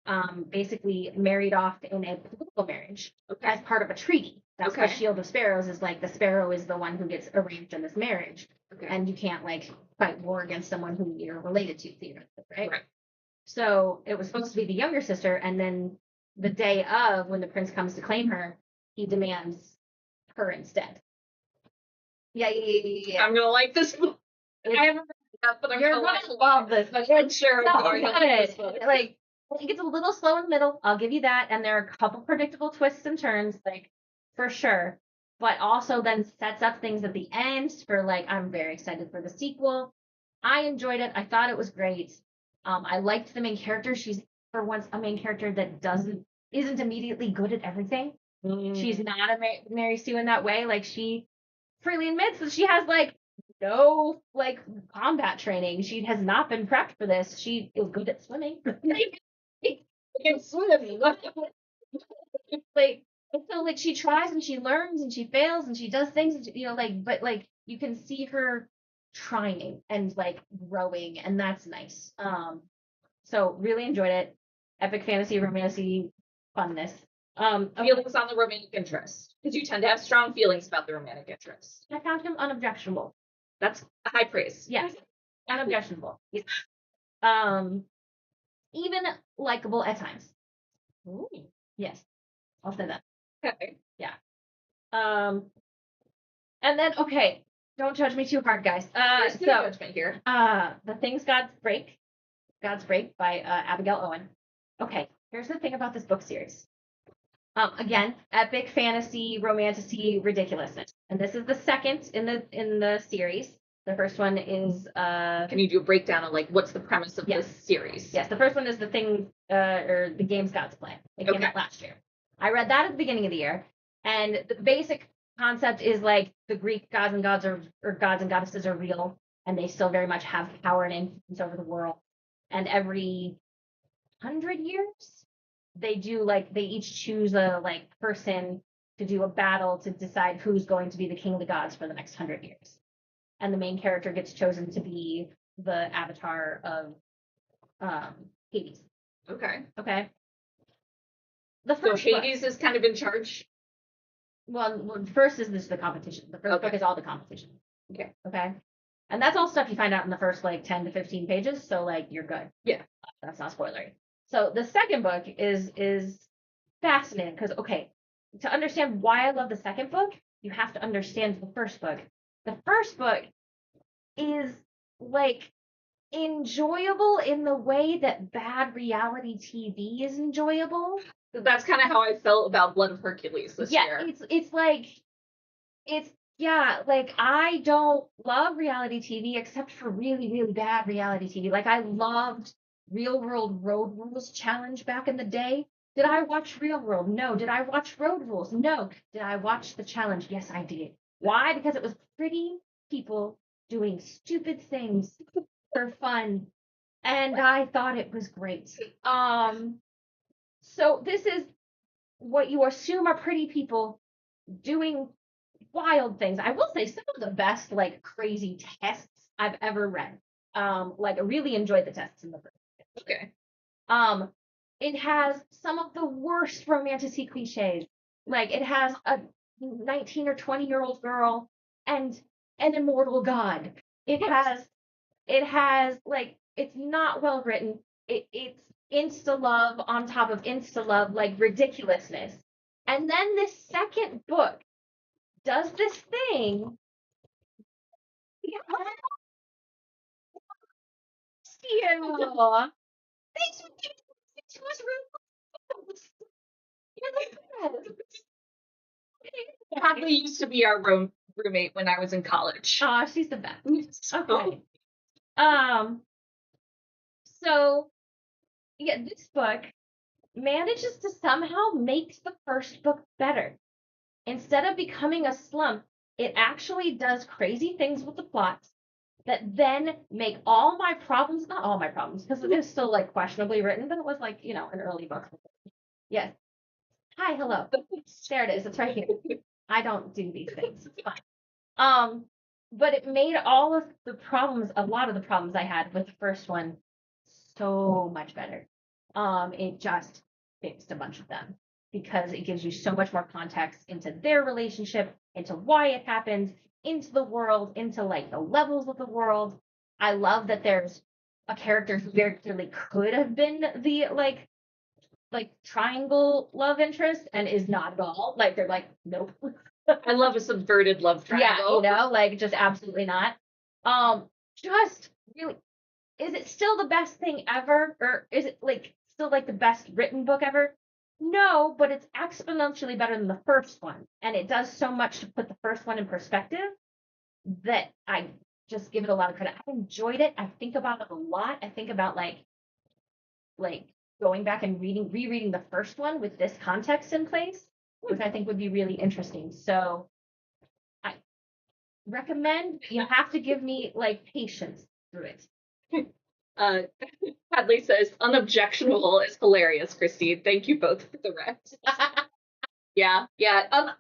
B: basically married off in a political marriage as part of a treaty. That's the Shield of Sparrows is like the sparrow is the one who gets arranged in this marriage, and you can't like fight war against someone who you're related to, theoretically, right? So it was supposed to be the younger sister, and then the day of when the prince comes to claim her, he demands her instead. Yeah.
C: I'm gonna like this book. I haven't read that, but I'm
B: You're
C: gonna
B: gonna love this.
C: I'm sure
B: No,
C: I'm gonna like this book.
B: like it gets a little slow in the middle. I'll give you that, and there are a couple predictable twists and turns, like for sure. But also then sets up things at the end for like I'm very excited for the sequel. I enjoyed it. I thought it was great. I liked the main character. She's for once a main character that isn't immediately good at everything. She's not a Mary Sue in that way. Like she freely admits that she has like no like combat training. She has not been prepped for this. She is good at swimming.
C: can swim.
B: Like so like she tries and she learns and she fails and she does things and you know like but like you can see her trying and like growing and that's nice. So really enjoyed it. Epic fantasy romantasy funness.
C: Feelings on the romantic interest. Because you tend to have strong feelings about the romantic interest.
B: I found him unobjectionable.
C: That's a high praise.
B: Yes. Unobjectionable. Even likable at times.
C: Ooh.
B: Yes. I'll say that.
C: Okay.
B: Yeah. And then okay, don't judge me too hard, guys.
C: There's no judgment here.
B: The Things God's Break by Abigail Owen. Okay, here's the thing about this book series. Again, epic fantasy, romantasy, ridiculousness, and this is the second in the series. The first one is
C: Can you do a breakdown of like what's the premise of this series?
B: Yes, the first one is the thing or the games gods play. It came out last year. I read that at the beginning of the year, and the basic concept is like the Greek gods and gods or gods and goddesses are real, and they still very much have power and influence over the world. And every 100 years, they each choose a like person to do a battle to decide who's going to be the king of the gods for the next 100 years. And the main character gets chosen to be the avatar of Hades.
C: Okay.
B: The first
C: so Hades is kind of in charge.
B: Well, first is this the competition. The first book is all the competition.
C: Okay.
B: And that's all stuff you find out in the first like 10 to 15 pages, so like you're good.
C: Yeah.
B: That's not spoilery. So the second book is fascinating because to understand why I love the second book, you have to understand the first book. The first book is like enjoyable in the way that bad reality TV is enjoyable.
C: That's kind of how I felt about Blood of Hercules this year.
B: It's like it's Yeah, like I don't love reality TV except for really, really bad reality TV. Like I loved Real World Road Rules Challenge back in the day. Did I watch Real World? No. Did I watch Road Rules? No. Did I watch the challenge? Yes, I did. Why? Because it was pretty people doing stupid things for fun, and I thought it was great. So this is what you assume are pretty people doing wild things. I will say some of the best, like crazy tests I've ever read. Like I really enjoyed the tests in the book.
C: Okay.
B: It has some of the worst romantic cliches. Like it has a 19 or 20-year-old girl and an immortal god. It has like it's not well written. It's insta love on top of insta love, like ridiculousness. And then this second book does this thing. Yeah. Thanks for giving it to us, Rufus. You're the best.
C: Hadley used to be our roommate when I was in college.
B: Aw, she's the best.
C: So-
B: Okay. So yeah, this book manages to somehow make the first book better. Instead of becoming a slump, it actually does crazy things with the plots that then make all my problems, not all my problems, because it is still like questionably written, but it was like, an early book. Yes. Hi, hello. There it is. It's right here. I don't do these things. It's fine. But it made all of the problems, a lot of the problems I had with the first one, so much better. It just fixed a bunch of them because it gives you so much more context into their relationship, into why it happened, into the world, into like the levels of the world. I love that there's a character who very clearly could have been the like triangle love interest and is not at all. Like they're like, nope.
C: I love a subverted love triangle.
B: Yeah, like just absolutely not. Just really, is it still the best thing ever? Or is it like still like the best written book ever? No, but it's exponentially better than the first one. And it does so much to put the first one in perspective that I just give it a lot of credit. I enjoyed it. I think about it a lot. I think about like going back and rereading the first one with this context in place, which I think would be really interesting. So I recommend. You have to give me like patience through it.
C: Uh, Hadley says, unobjectionable is hilarious, Christi. Thank you both for the rest. Yeah.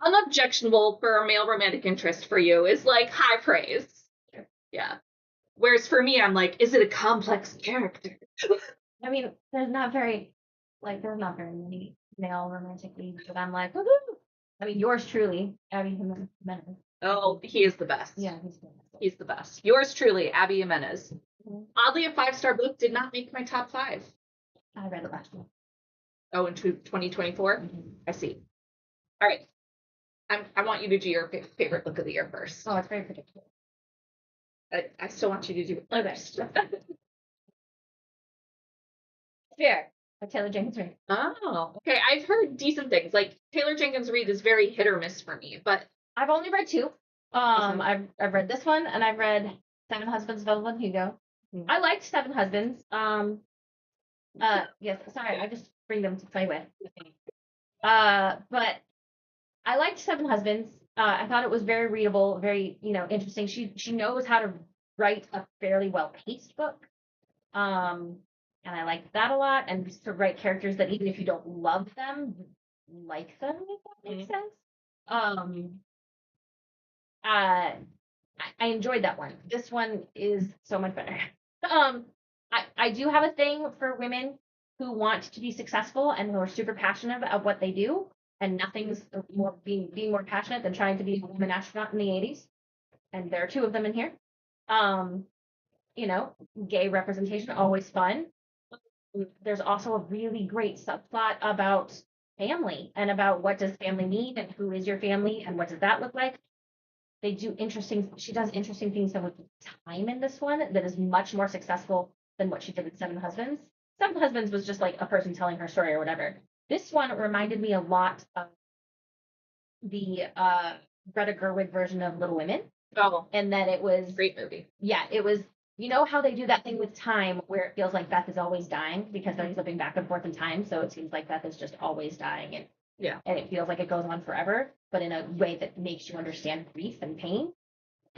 C: Unobjectionable for a male romantic interest for you is like high praise.
B: Sure.
C: Yeah. Whereas for me, I'm like, is it a complex character?
B: I mean, there's not very many male romantic leads that I'm like, woohoo! I mean, yours truly, Abby Jimenez.
C: Oh, he is the best.
B: Yeah, he's good.
C: He's the best. Yours truly, Abby Jimenez.
B: Mhm.
C: Oddly, a 5-star book did not make my top 5.
B: I read it last year.
C: Oh, in 2024? I see. All right. I want you to do your favorite book of the year first.
B: Oh, it's very predictable.
C: I still want you to do it first.
B: Fair. By Taylor Jenkins Reid.
C: Oh, okay. I've heard decent things. Like Taylor Jenkins Reid is very hit or miss for me, but
B: I've only read 2.
C: Mhm.
B: I've read this one and I've read Seven Husbands of Evelyn Hugo.
C: Mhm.
B: I liked Seven Husbands. Yes, sorry, I just bring them to play with. But I liked Seven Husbands. I thought it was very readable, very, interesting. She knows how to write a fairly well-paced book. And I liked that a lot. And to write characters that even if you don't love them, you like them, if that makes sense. I enjoyed that one. This one is so much better. I do have a thing for women who want to be successful and who are super passionate about what they do, and nothing's more being more passionate than trying to be a woman astronaut in the 80s. And there are 2 of them in here. Gay representation, always fun. There's also a really great subplot about family and about what does family mean and who is your family and what does that look like. She does interesting things with time in this one that is much more successful than what she did with Seven Husbands. Seven Husbands was just like a person telling her story or whatever. This one reminded me a lot of the Greta Gerwig version of Little Women,
C: Oh,
B: and that it was
C: great movie.
B: yeah, it was. You know how they do that thing with time where it feels like Beth is always dying because they're flipping back and forth in time, so it seems like Beth is just always dying, and
C: Yeah.
B: and it feels like it goes on forever, but in a way that makes you understand grief and pain.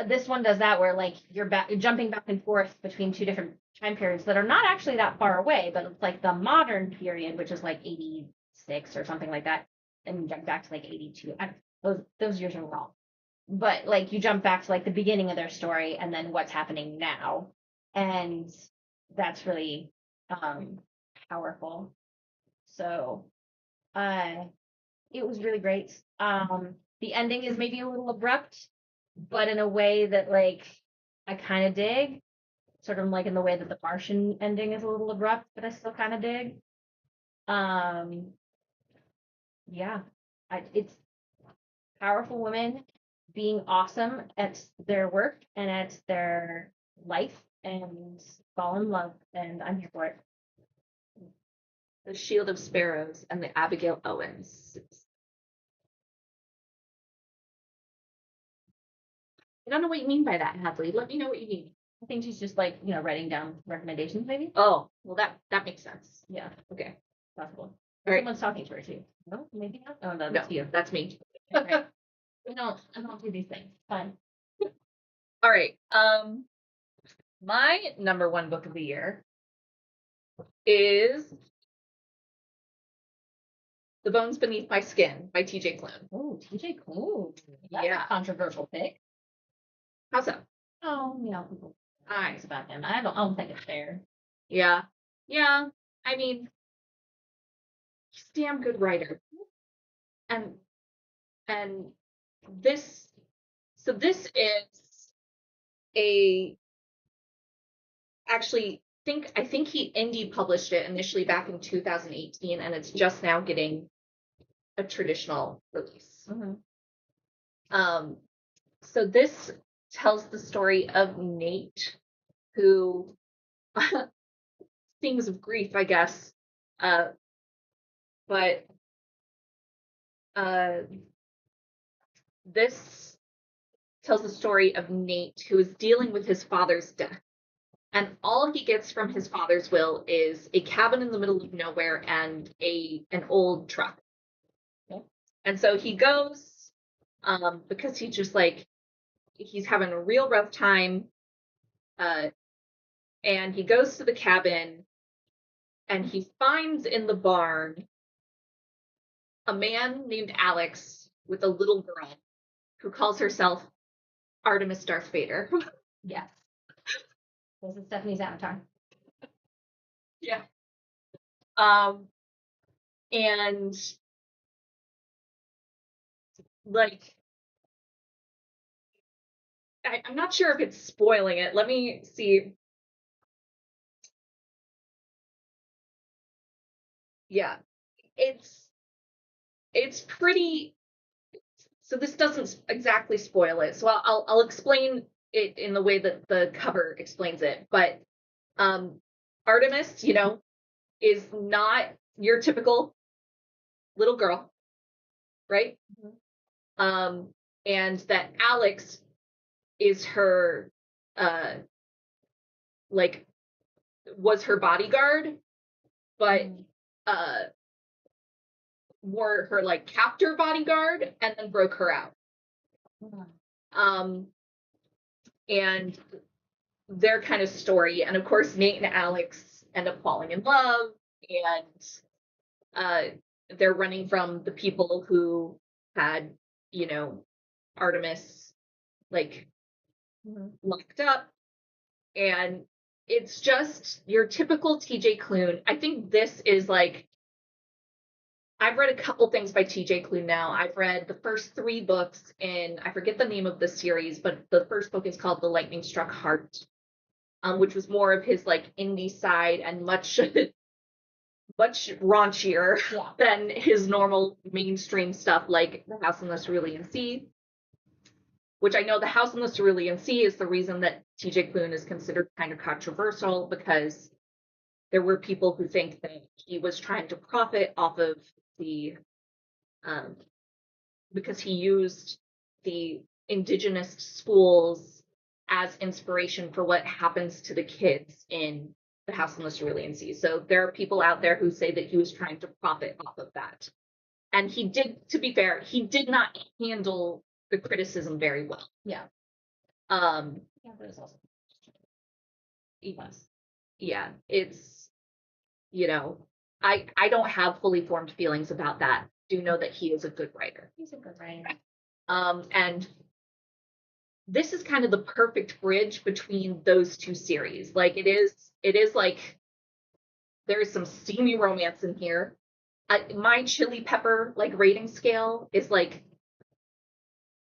B: This one does that where like you're jumping back and forth between two different time periods that are not actually that far away, but it's like the modern period, which is like 86 or something like that, and you jump back to like 82. Those years are wrong, but like you jump back to like the beginning of their story and then what's happening now, and that's really powerful. So it was really great. The ending is maybe a little abrupt, but in a way that like I kind of dig, sort of like in the way that the Martian ending is a little abrupt, but I still kind of dig. Um, yeah, it's powerful women being awesome at their work and at their life and fall in love, and I'm here for it.
C: The Shield of Sparrows and the Abigail Owens. I don't know what you mean by that, Hadley. Let me know what you mean.
B: I think she's just like, writing down recommendations, maybe.
C: Oh, well, that makes sense.
B: Yeah,
C: Okay.
B: possible.
C: All right.
B: Someone's talking to her too. No, maybe not. Oh no,
C: No,
B: that's you.
C: that's me.
B: Okay. I don't do these things. Fine.
C: All right. My number one book of the year is The Bones Beneath My Skin by TJ Klune.
B: Oh, TJ Klune. That's
C: Yeah.
B: a controversial pick.
C: How's that?
B: Oh, people
C: Nice.
B: about him. I don't think it's fair.
C: Yeah. Yeah. I mean, he's a damn good writer. And this this is a actually I think he indie published it initially back in 2018, and it's just now getting a traditional release. So this tells the story of Nate, who things of grief, I guess, but this tells the story of Nate, who is dealing with his father's death. And all he gets from his father's will is a cabin in the middle of nowhere and an old truck.
B: Okay.
C: And so he goes, because he's just like, he's having a real rough time. And he goes to the cabin and he finds in the barn a man named Alex with a little girl who calls herself Artemis Darth Vader.
B: Yes. This is Stephanie's avatar.
C: Yeah. And like, I'm not sure if it's spoiling it. Let me see. Yeah, it's pretty. So this doesn't exactly spoil it. So I'll explain it in the way that the cover explains it. But Artemis, is not your typical little girl, right? And that Alex is her, like, was her bodyguard, but were her like captor bodyguard and then broke her out. And their kind of story, and of course Nate and Alex end up falling in love, and they're running from the people who had, Artemis like locked up, and it's just your typical TJ Klune. I think this is like, I've read a couple things by TJ Klune now. I've read the first 3 books in, I forget the name of the series, but the first book is called The Lightning Struck Heart, which was more of his like indie side and much much raunchier than his normal mainstream stuff like The House on the Cerulean Sea, which I know The House on the Cerulean Sea is the reason that TJ Klune is considered kind of controversial, because there were people who think that he was trying to profit off of the because he used the indigenous schools as inspiration for what happens to the kids in the House on the Cerulean Sea. So there are people out there who say that he was trying to profit off of that. And he did, to be fair, he did not handle the criticism very well.
B: Yeah.
C: Yeah,
B: But it's also
C: yeah, it's, I don't have fully formed feelings about that. Do know that he is a good writer.
B: He's a good writer.
C: And this is kind of the perfect bridge between those two series. Like it is like there's some steamy romance in here. My chili pepper like rating scale is like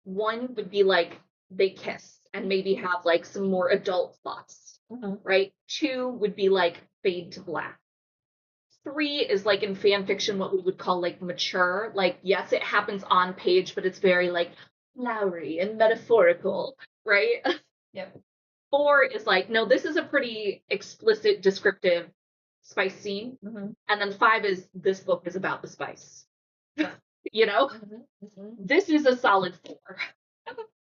C: 1 would be like they kiss and maybe have like some more adult plots, right? 2 would be like fade to black. 3 is like in fan fiction what we would call like mature. Like yes, it happens on page, but it's very like flowery and metaphorical, right?
B: Yep.
C: 4 is like, no, this is a pretty explicit, descriptive spice scene. And then 5 is this book is about the spice. This is a solid 4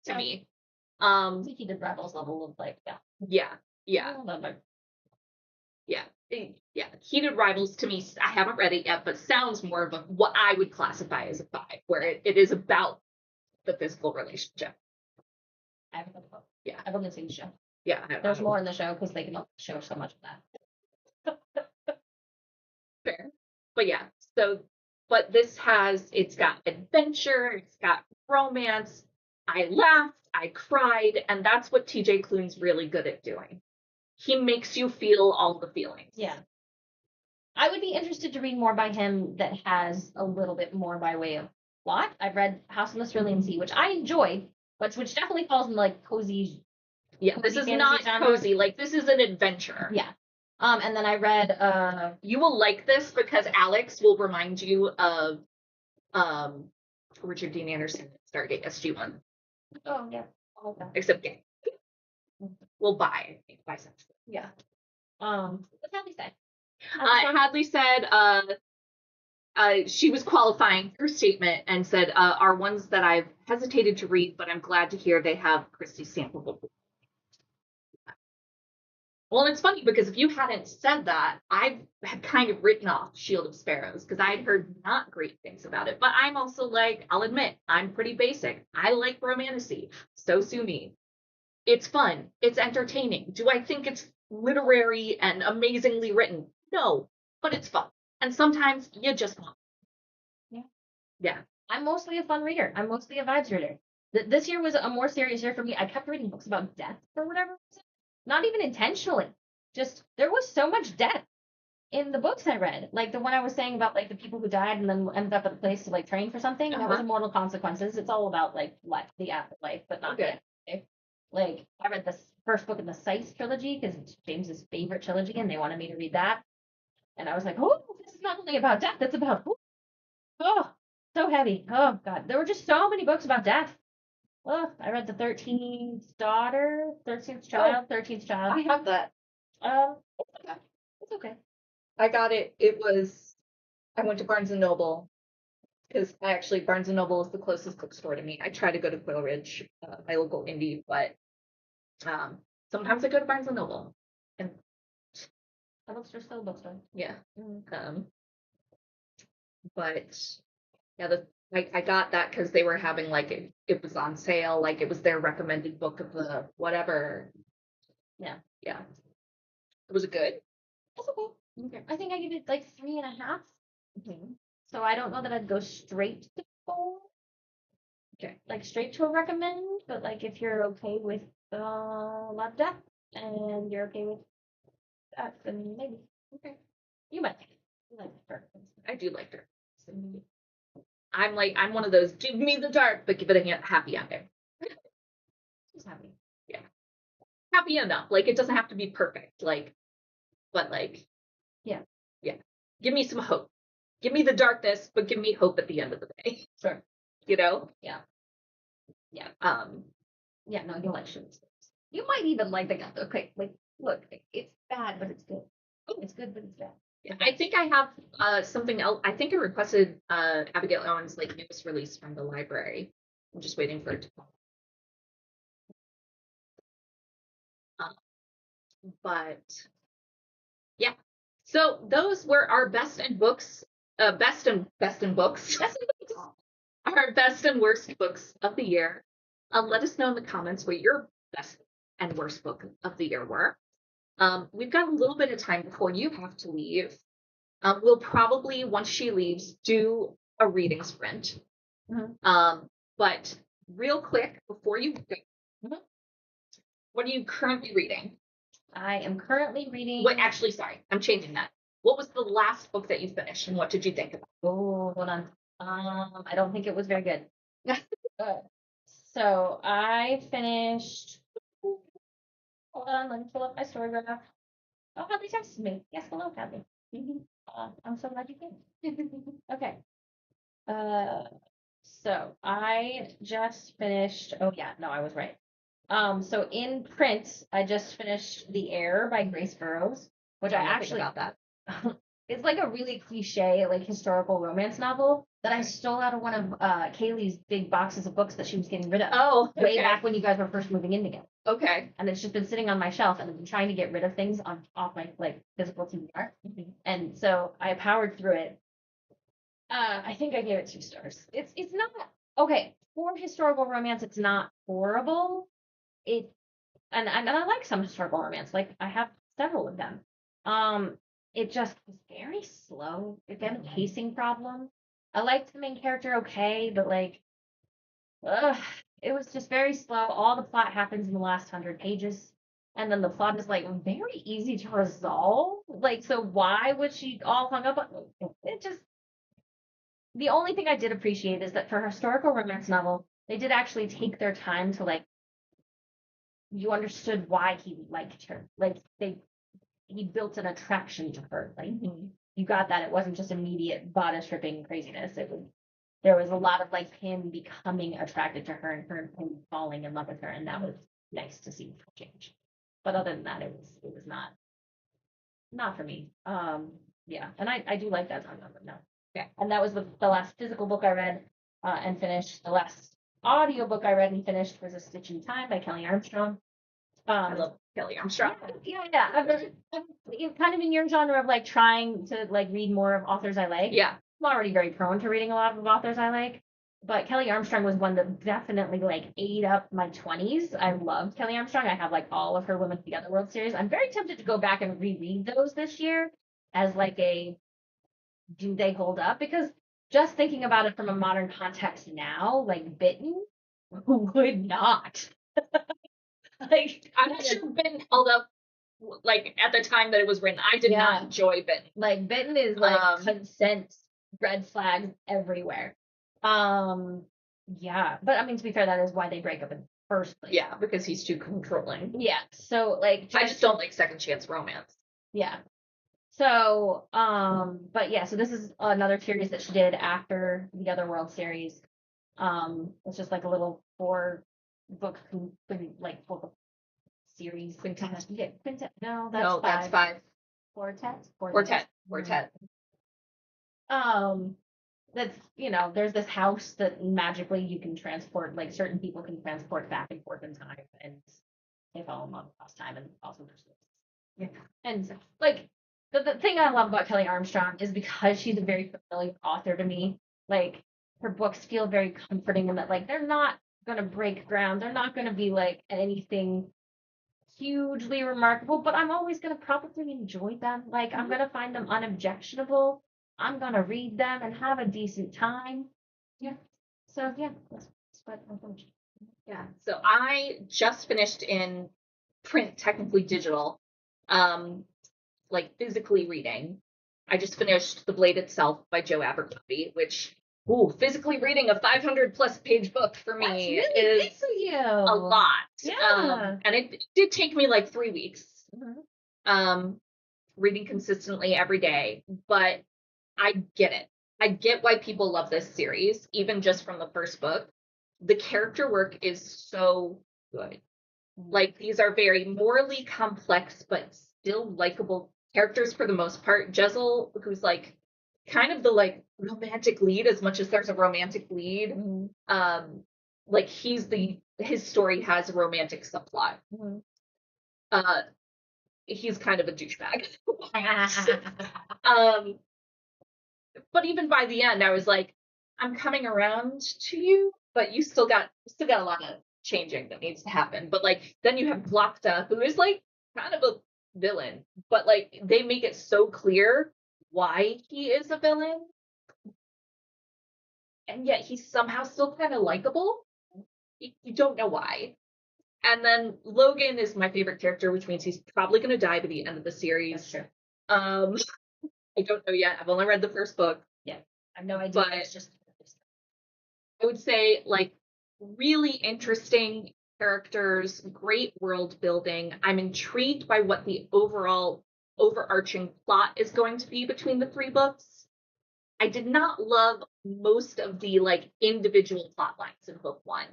C: to me.
B: I think he did Rebels level of like,
C: Yeah. Heated Rivals to me, I haven't read it yet, but sounds more of what I would classify as a 5, where it is about the physical relationship.
B: I haven't read the book.
C: Yeah.
B: I've only seen the show.
C: Yeah.
B: There's more in the show because they can show so much of that.
C: Fair. But yeah, but it's got adventure, it's got romance. I laughed, I cried, and that's what TJ Klune's really good at doing. He makes you feel all the feelings.
B: Yeah. I would be interested to read more by him that has a little bit more by way of plot. I've read House on the Cerulean Sea, which I enjoyed, but which definitely falls in like cozy.
C: Yeah, this is not cozy. Like this is an adventure.
B: Yeah. And then I read
C: you will like this because Alex will remind you of Richard Dean Anderson Stargate SG-1.
B: Oh yeah. Okay.
C: Except gay. We'll buy bisexual.
B: Yeah. What's Hadley say?
C: Hadley said she was qualifying her statement and said are ones that I've hesitated to read, but I'm glad to hear they have Christie's sample book. Well, it's funny because if you hadn't said that, I had kind of written off Shield of Sparrows because I'd heard not great things about it. But I'm also like, I'll admit, I'm pretty basic. I like romantasy. So sue me. It's fun. It's entertaining. Do I think it's literary and amazingly written? No, but it's fun. And sometimes you just want. Yeah.
B: I'm mostly a fun reader. I'm mostly a vibes reader. This year was a more serious year for me. I kept reading books about death for whatever reason. Not even intentionally. Just there was so much death in the books I read. Like the one I was saying about like the people who died and then ended up at a place to like train for something. That was Immortal Consequences. It's all about like life, the afterlife, but not the afterlife. Like I read this first book in the Scythe trilogy because it's James's favorite trilogy, and they wanted me to read that. And I was like, oh, this is not only about death, it's about oh, so heavy. Oh god, there were just so many books about death. Oh, I read the 13th Daughter, 13th Child, 13th Child.
C: I have that.
B: It's okay.
C: I got it. I went to Barnes & Noble because Barnes & Noble is the closest bookstore to me. I try to go to Quail Ridge, my local indie, but sometimes I go to Barnes & Noble. And
B: a bookstore still a bookstore.
C: Yeah. But yeah, I got that because they were having like it was on sale, like it was their recommended book of the whatever.
B: Yeah.
C: Was it good?
B: That's okay. I think I give it like 3.5. So I don't know that I'd go straight to 4.
C: Okay.
B: Like straight to a recommend, but like if you're okay with a lot of death and you're okay with that, then maybe. Okay. You might like it. You like her.
C: I do like her. I'm one of those, give me the dark, but give it a happy ending.
B: Just happy.
C: Yeah. Happy enough. Like it doesn't have to be perfect. But
B: yeah.
C: Give me some hope. Give me the darkness, but give me hope at the end of the day.
B: Sure.
C: Yeah.
B: Yeah, no, you'll like shit. You might even like the guy. Okay, like, look, it's bad, but it's good. It's good, but it's bad.
C: Yeah, I think I have something else. I think I requested Abigail Owen's like newest release from the library. I'm just waiting for it to come. But yeah, so those were our best in books, best in books, our best and worst books of the year. Let us know in the comments what your best and worst book of the year were. We've got a little bit of time before you have to leave. We'll probably, once she leaves, do a reading sprint. But real quick, before you go, what are you currently reading?
B: I am currently reading.
C: Wait, actually, sorry, I'm changing that. What was the last book that you finished, and what did you think about?
B: Oh, hold on. I don't think it was very good. So I finished. Hold on, let me pull up my story graph. Oh, Hadley texted me. Yes, hello, Hadley. I'm so glad you came. Okay. So I just finished. Oh yeah, no, I was right. So in print, I just finished The Air by Grace Burrows, which I actually
C: about that.
B: it's like a really cliche, like historical romance novel that I stole out of one of Kaylee's big boxes of books that she was getting rid of.
C: Oh, okay.
B: Way back when you guys were first moving in together.
C: Okay.
B: And it's just been sitting on my shelf, and I've been trying to get rid of things off my like physical TBR. And so I powered through it. I think I gave it 2 stars. It's not okay for historical romance. It's not horrible. And I like some historical romance. Like I have several of them. It just was very slow. Again, a pacing problem. I liked the main character okay, but like, it was just very slow. All the plot happens in the last 100 pages, and then the plot is like very easy to resolve. Like, so why was she all hung up on it? Just the only thing I did appreciate is that for a historical romance novel, they did actually take their time to like you understood why he liked her. Like he built an attraction to her. Like you got that. It wasn't just immediate bodice ripping craziness. There was a lot of like him becoming attracted to her and him falling in love with her, and that was nice to see change. But other than that, it was not for me. Yeah, and I do like that genre, but no. Yeah, and that was the last physical book I read and finished. The last audio book I read and finished was A Stitch in Time by Kelly Armstrong.
C: I love Kelly Armstrong.
B: Yeah. I'm kind of in your genre of like trying to like read more of authors I like.
C: Yeah.
B: I'm already very prone to reading a lot of authors I like, but Kelly Armstrong was one that definitely like ate up my 20s. I loved Kelly Armstrong. I have like all of her Women Together World series. I'm very tempted to go back and reread those this year as like a do they hold up? Because just thinking about it from a modern context now, like Bitten, who would not? Like
C: I'm not sure Bitten held up like at the time that it was written. I did not enjoy Bitten.
B: Like Bitten is like consent red flags everywhere. Yeah, but I mean to be fair, that is why they break up in the first place.
C: Yeah, because he's too controlling.
B: Yeah, so like
C: I just don't like second chance romance.
B: Yeah. So, but yeah, so this is another series that she did after the Other World series. It's just like a little 4-book like 4-book series.
C: Quintet.
B: Yeah, quintet. No,
C: that's 5.
B: Quartet. That's there's this house that magically you can transport, like certain people can transport back and forth in time, and they fall in love across time, and also there's this. Yeah, and like the thing I love about Kelly Armstrong is because she's a very familiar author to me. Like her books feel very comforting in that like they're not gonna break ground. They're not gonna be like anything hugely remarkable, but I'm always gonna probably enjoy them. Like I'm gonna find them unobjectionable. I'm gonna read them and have a decent time. Yeah. So yeah, that's what I'm thinking.
C: Yeah. So I just finished in print, technically digital, like physically reading. I just finished The Blade Itself by Joe Abercrombie, which physically reading a 500+ page book for me is a lot.
B: Yeah.
C: And it did take me like 3 weeks. Reading consistently every day, but I get it. I get why people love this series, even just from the first book. The character work is so good. Like these are very morally complex, but still likable characters for the most part. Jezzel, who's like kind of the like romantic lead as much as there's a romantic lead, like his story has a romantic subplot. He's kind of a douchebag. But even by the end, I was like, I'm coming around to you, but you still got a lot of changing that needs to happen. But like then you have Glokta, who is like kind of a villain, but like they make it so clear why he is a villain, and yet he's somehow still kind of likable. You don't know why. And then Logan is my favorite character, which means he's probably going to die by the end of the series.
B: That's true.
C: I don't know yet. I've only read the first book.
B: Yeah, I have no idea.
C: But
B: It's just
C: I would say like really interesting characters, great world building. I'm intrigued by what the overall overarching plot is going to be between the 3 books. I did not love most of the like individual plot lines in book 1.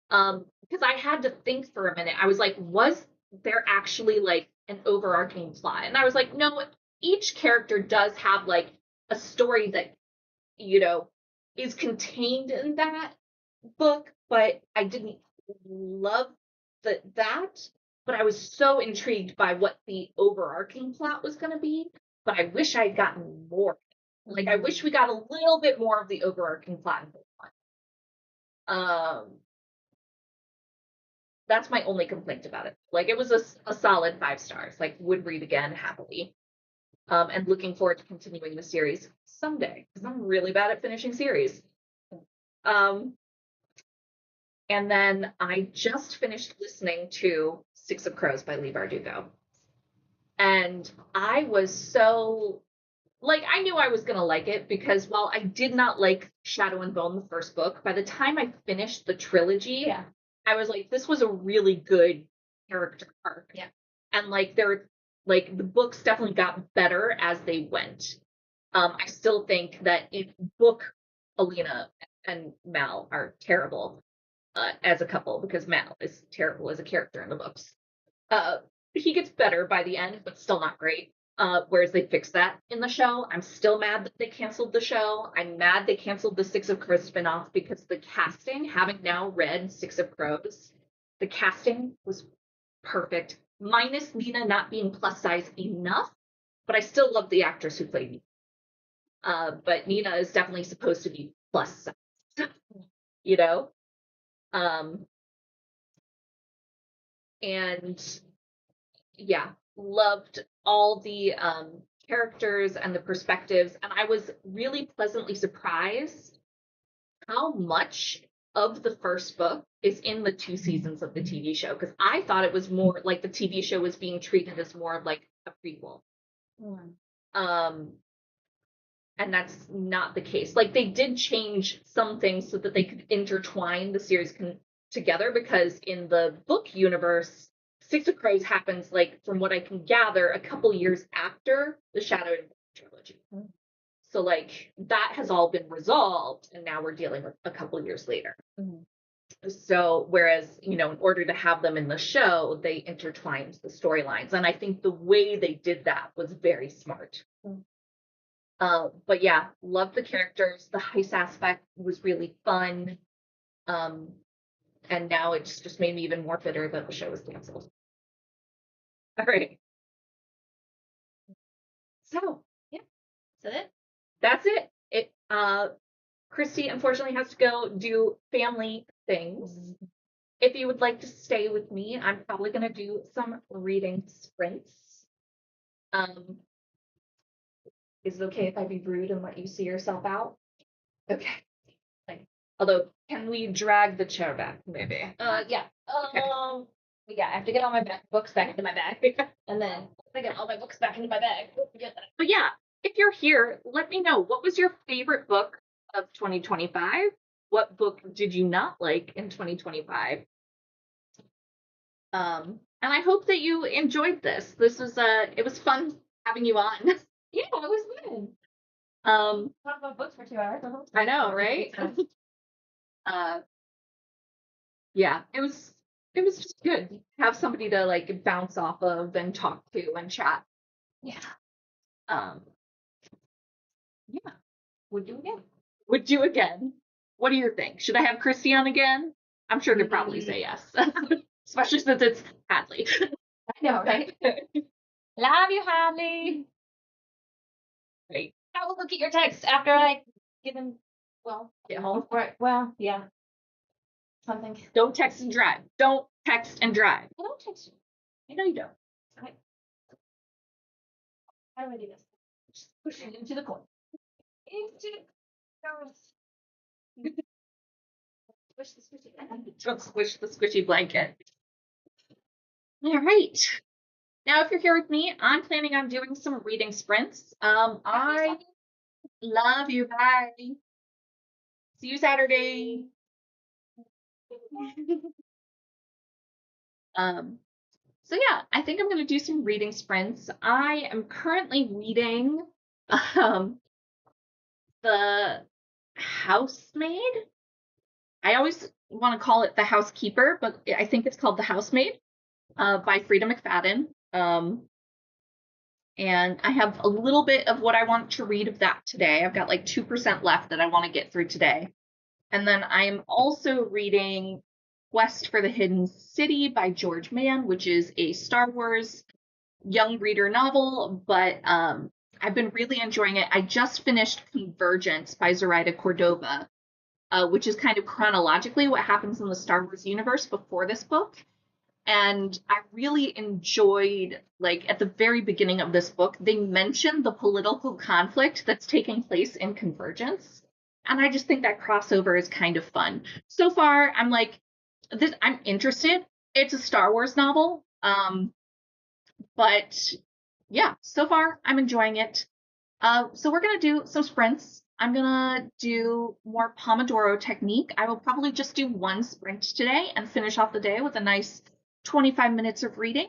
C: Because I had to think for a minute. I was like, was there actually like an overarching plot? And I was like, no, each character does have like a story that, is contained in that book, but I didn't love that. But I was so intrigued by what the overarching plot was going to be. But I wish I'd gotten more. Like, I wish we got a little bit more of the overarching plot in book 1. That's my only complaint about it. Like, it was a solid 5 stars. Like, would read again happily. And looking forward to continuing the series someday, because I'm really bad at finishing series. And then I just finished listening to Six of Crows by Leigh Bardugo. And I was so, like, I knew I was going to like it, because while I did not like Shadow and Bone, the first book, by the time I finished the trilogy,
B: yeah.
C: I was like, this was a really good character arc.
B: Yeah.
C: And like the books definitely got better as they went. I still think that in book Alina and Mal are terrible as a couple, because Mal is terrible as a character in the books. He gets better by the end, but still not great. Whereas they fixed that in the show. I'm still mad that they canceled the show. I'm mad they canceled the Six of Crows spinoff, because the casting, having now read Six of Crows, the casting was perfect, minus Nina not being plus size enough, but I still love the actress who played Nina. But Nina is definitely supposed to be plus size, you know? And yeah, loved all the characters and the perspectives, and I was really pleasantly surprised how much of the first book is in the 2 seasons of the TV show, because I thought it was more like the TV show was being treated as more of like a prequel. And that's not the case. Like, they did change some things so that they could intertwine the series together, because in the book universe, Six of Crows happens, like, from what I can gather, a couple years after the Shadow and Bone trilogy. So, like, that has all been resolved, and now we're dealing with a couple years later. So, whereas, in order to have them in the show, they intertwined the storylines. And I think the way they did that was very smart. But yeah, loved the characters. The heist aspect was really fun. And now it's just made me even more bitter that the show was canceled. All right. So, yeah.
B: Is that it?
C: That's it. Christi unfortunately has to go do family things. If you would like to stay with me, I'm probably going to do some reading sprints. Is it okay if I be rude and let you see yourself out? Okay. Although, can we drag the chair back, maybe?
B: Yeah.
C: Okay.
B: Yeah, I have to get all my books back into my bag. And then I get all my books back into my bag. Forget that.
C: But yeah, if you're here, let me know, what was your favorite book of 2025? What book did you not like in 2025? And I hope that you enjoyed this. This was it was fun having you on.
B: Yeah, it was good. Talk about books for 2 hours.
C: I know, right? Yeah, it was just good to have somebody to like bounce off of and talk to and chat.
B: Yeah.
C: Yeah. Would do again. What do you think? Should I have Christi on again? I'm sure they'd probably say yes, especially since it's Hadley.
B: I know, right? Love you, Hadley.
C: Right.
B: I will look at your text after I get him. Well,
C: Get home.
B: right. Well, yeah. Something.
C: Don't text and drive. Don't text and drive.
B: I don't text you.
C: I know you don't.
B: How do I do this? Just push it into the corner. Into the. Push the squishy.
C: Don't squish the squishy blanket. All right. Now, if you're here with me, I'm planning on doing some reading sprints. I love you. Bye. See you Saturday. So yeah, I think I'm going to do some reading sprints. I am currently reading The Housemaid. I always want to call it The Housekeeper, but I think it's called The Housemaid by Frida McFadden. And I have a little bit of what I want to read of that today. I've got like 2% left that I want to get through today. And then I am also reading Quest for the Hidden City by George Mann, which is a Star Wars young reader novel, but I've been really enjoying it. I just finished Convergence by Zoraida Cordova, which is kind of chronologically what happens in the Star Wars universe before this book. And I really enjoyed, like, at the very beginning of this book, they mention the political conflict that's taking place in Convergence. And I just think that crossover is kind of fun. So far, I'm like, I'm interested. It's a Star Wars novel. But yeah, so far I'm enjoying it. So we're going to do some sprints. I'm going to do more Pomodoro technique. I will probably just do one sprint today and finish off the day with a nice 25 minutes of reading.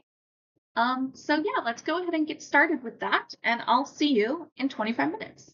C: So yeah, let's go ahead and get started with that, and I'll see you in 25 minutes.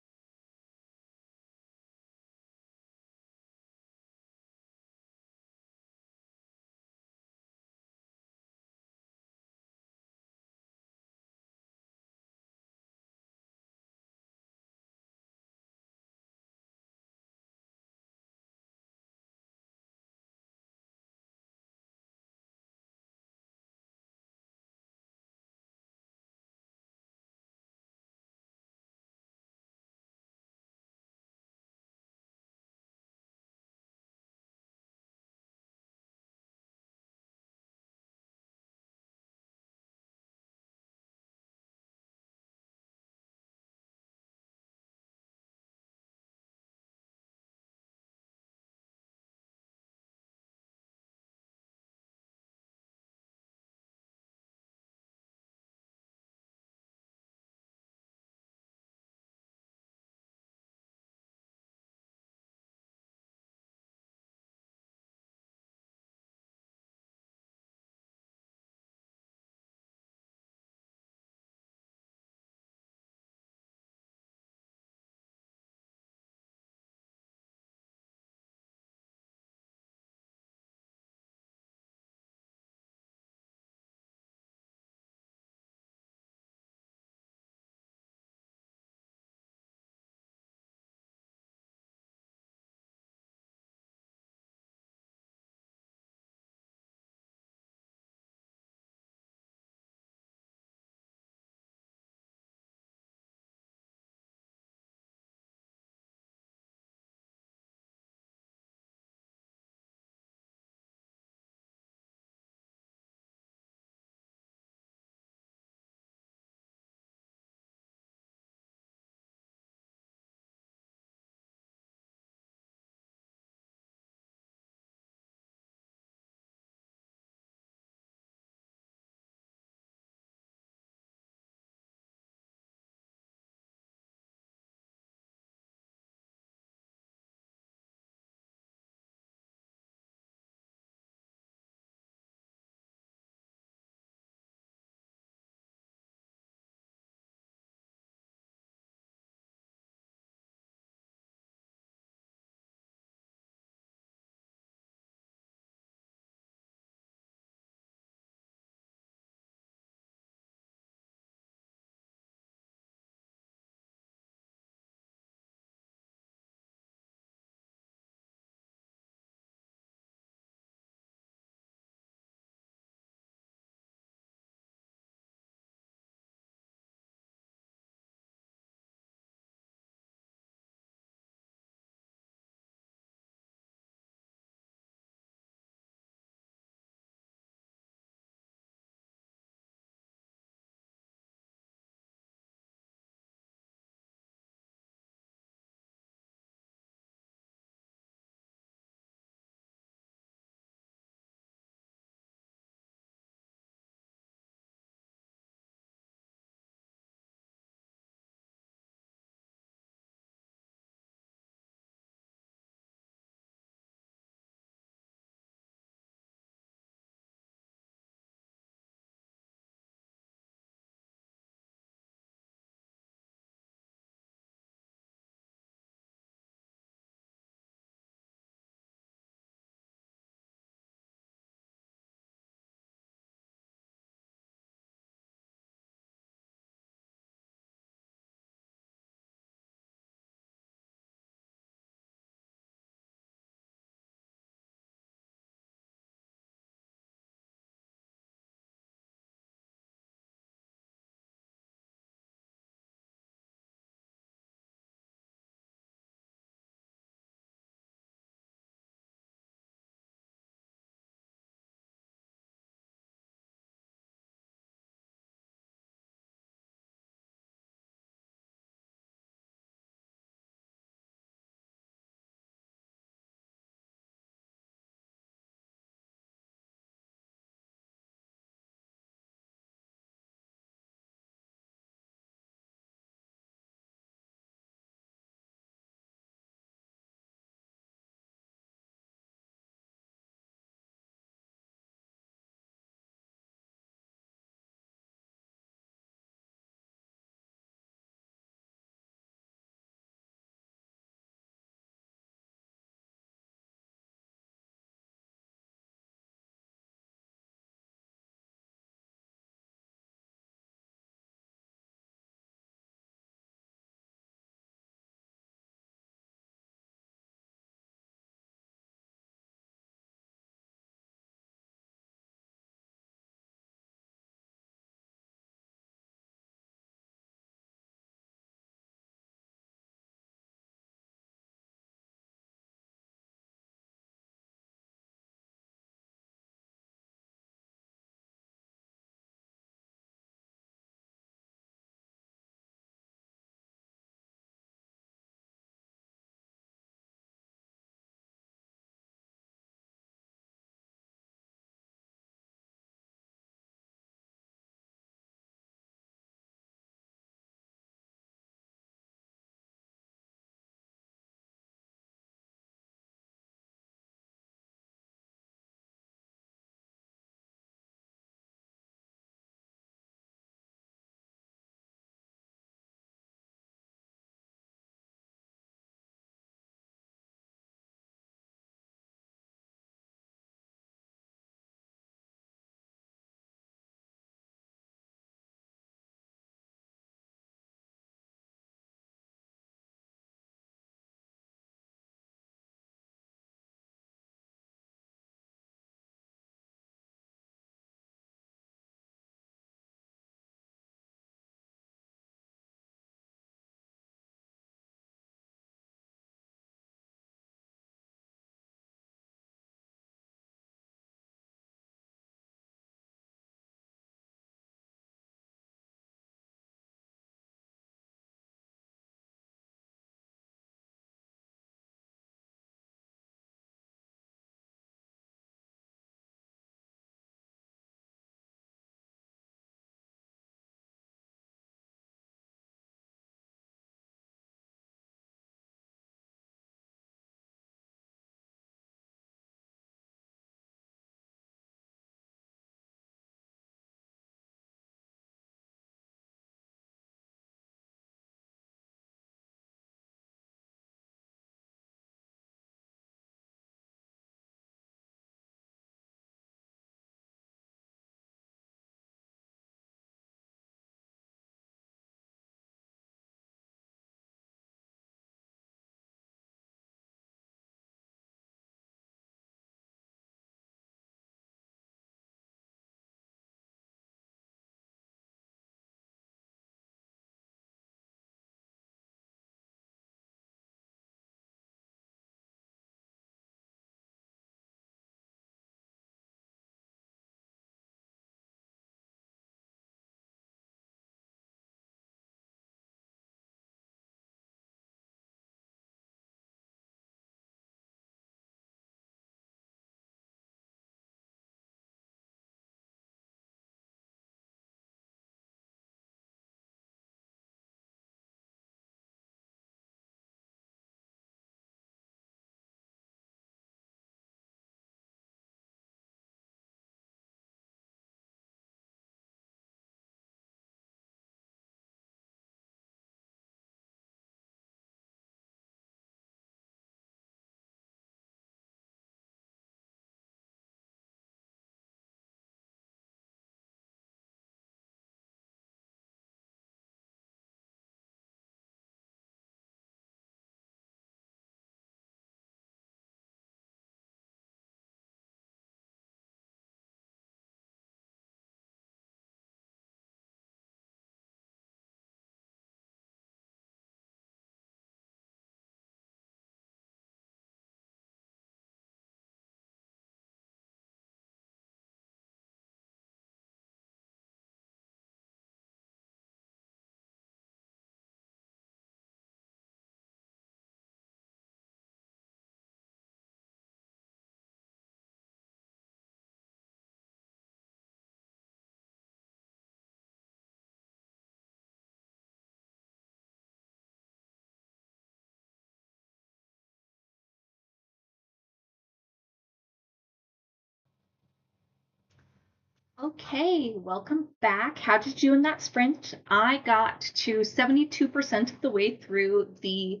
C: Okay, welcome back. How did you do in that sprint? I got to 72% of the way through The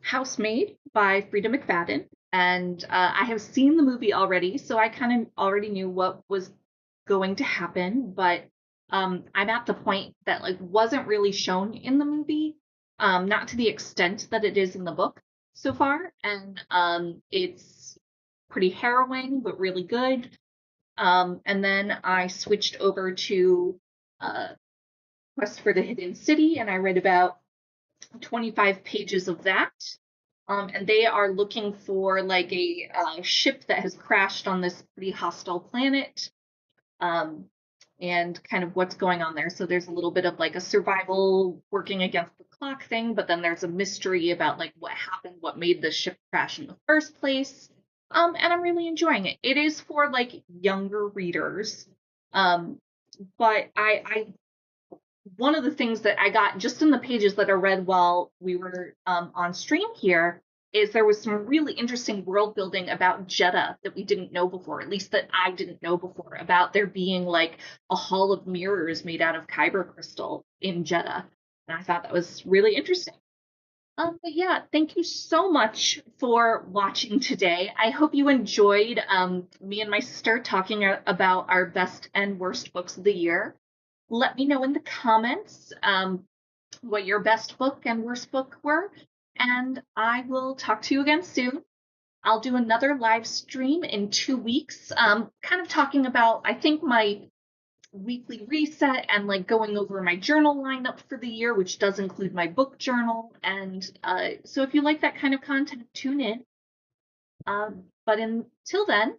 C: Housemaid by Frida McFadden, and I have seen the movie already, so I kind of already knew what was going to happen, but I'm at the point that like wasn't really shown in the movie, not to the extent that it is in the book so far, and it's pretty harrowing but really good. And then I switched over to uh, Quest for the Hidden City, and I read about 25 pages of that. And they are looking for like a ship that has crashed on this pretty hostile planet, um, and kind of what's going on there. So there's a little bit of like a survival working against the clock thing, but then there's a mystery about like what happened, what made the ship crash in the first place. And I'm really enjoying it. It is for like younger readers. But I one of the things that I got just in the pages that I read while we were on stream here is there was some really interesting world building about Jeddah that we didn't know before, at least that I didn't know before, about there being like a hall of mirrors made out of kyber crystal in Jeddah. And I thought that was really interesting. But yeah, thank you so much for watching today. I hope you enjoyed me and my sister talking about our best and worst books of the year. Let me know in the comments what your best book and worst book were, and I will talk to you again soon. I'll do another live stream in 2 weeks, kind of talking about, I think, my weekly reset and like going over my journal lineup for the year, which does include my book journal. And so if you like that kind of content, tune in. But until then,